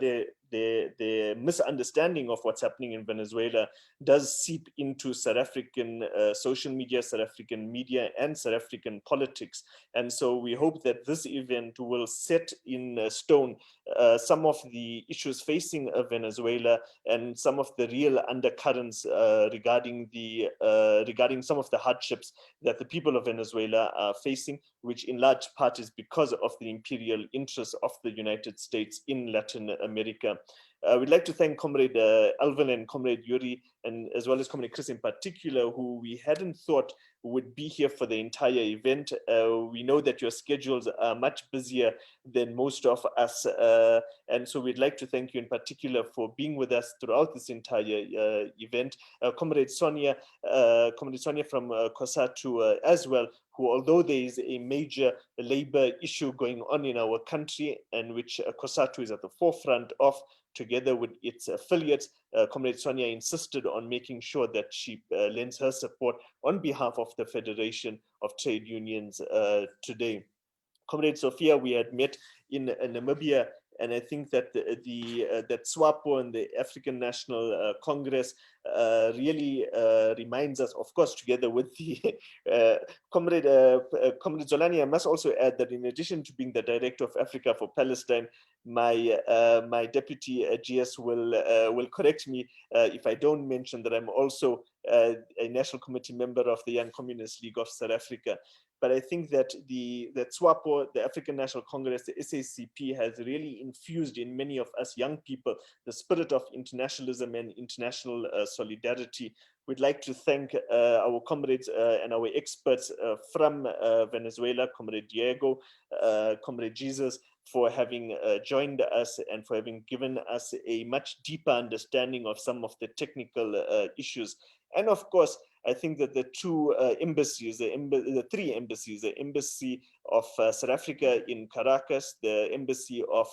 the misunderstanding of what's happening in Venezuela does seep into South African social media, South African media, and South African politics. And so we hope that this event will set in stone some of the issues facing Venezuela and some of the real undercurrents regarding some of the hardships that the people of Venezuela are facing, which in large part is because of the imperial interests of the United States in Latin America. We'd like to thank Comrade Alvin and Comrade Yuri, and as well as Comrade Chris in particular, who we hadn't thought would be here for the entire event. We know that your schedules are much busier than most of us, and so we'd like to thank you in particular for being with us throughout this entire event. Comrade Sonia from COSATU as well, who, although there is a major labor issue going on in our country, and which COSATU is at the forefront of, together with its affiliates, Comrade Sonia insisted on making sure that she lends her support on behalf of the Federation of Trade Unions today. Comrade Sophia, we had met in Namibia, and I think that that Swapo and the African National Congress really reminds us, of course, together with the Comrade Zolani. I must also add that in addition to being the Director of Africa for Palestine, my deputy GS will correct me if I don't mention that I'm also a National Committee member of the Young Communist League of South Africa. But I think that that Swapo, the African National Congress, the SACP, has really infused in many of us young people the spirit of internationalism and international solidarity. We'd like to thank our comrades and our experts from Venezuela, Comrade Diego, Comrade Jesus, for having joined us and for having given us a much deeper understanding of some of the technical issues. And of course, I think that the two embassies, the three embassies, the embassy of South Africa in Caracas, the embassy of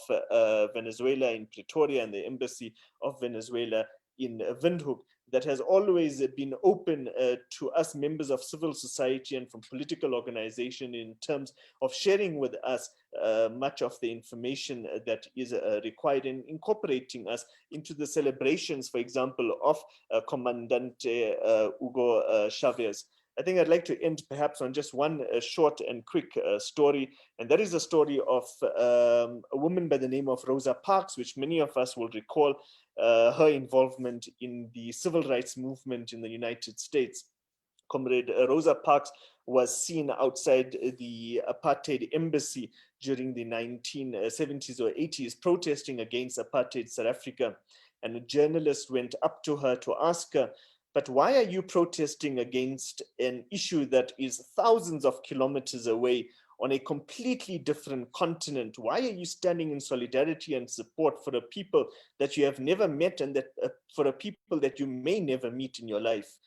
Venezuela in Pretoria, and the embassy of Venezuela in Windhoek, that has always been open to us members of civil society and from political organization in terms of sharing with us much of the information that is required in incorporating us into the celebrations, for example, of Comandante Hugo Chavez. I think I'd like to end perhaps on just one short and quick story, and that is the story of a woman by the name of Rosa Parks, which many of us will recall her involvement in the civil rights movement in the United States. Comrade Rosa Parks was seen outside the apartheid embassy during the 1970s or 80s, protesting against apartheid South Africa. And a journalist went up to her to ask her, but why are you protesting against an issue that is thousands of kilometers away on a completely different continent? Why are you standing in solidarity and support for a people that you have never met and that for a people that you may never meet in your life?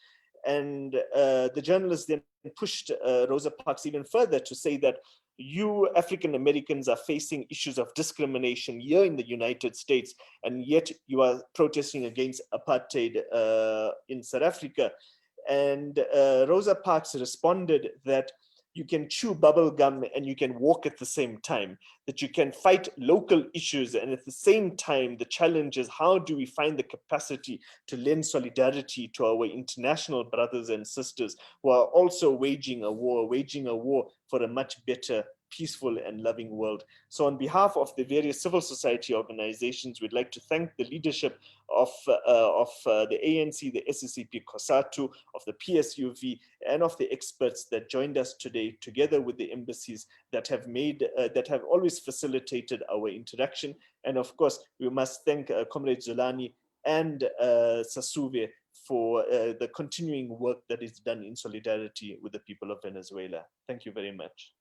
And the journalist then pushed Rosa Parks even further to say that you African Americans are facing issues of discrimination here in the United States, and yet you are protesting against apartheid in South Africa. And Rosa Parks responded that you can chew bubble gum and you can walk at the same time, that you can fight local issues, and at the same time the challenge is how do we find the capacity to lend solidarity to our international brothers and sisters who are also waging a war for a much better, peaceful and loving world. So on behalf of the various civil society organizations, we'd like to thank the leadership of the ANC, the SACP, COSATU, of the PSUV, and of the experts that joined us today, together with the embassies that have always facilitated our interaction. And of course, we must thank Comrade Zulani and SASUVE for the continuing work that is done in solidarity with the people of Venezuela. Thank you very much.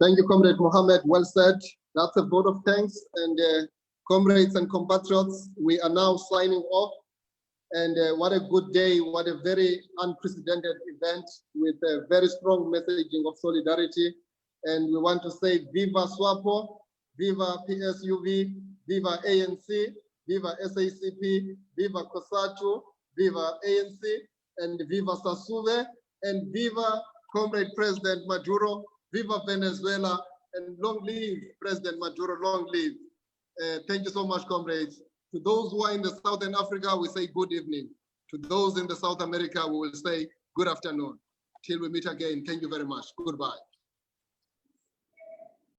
Thank you, Comrade Mohammed. Well said. That's a vote of thanks. And comrades and compatriots, we are now signing off. And what a good day, what a very unprecedented event with a very strong messaging of solidarity. And we want to say Viva Swapo, Viva PSUV, Viva ANC, Viva SACP, Viva COSATU, Viva ANC, and Viva SASUVE, and Viva Comrade President Maduro, Viva Venezuela, and long live President Maduro, long live. Thank you so much, comrades. To those who are in the Southern Africa, we say good evening. To those in the South America, we will say good afternoon. Till we meet again, thank you very much. Goodbye.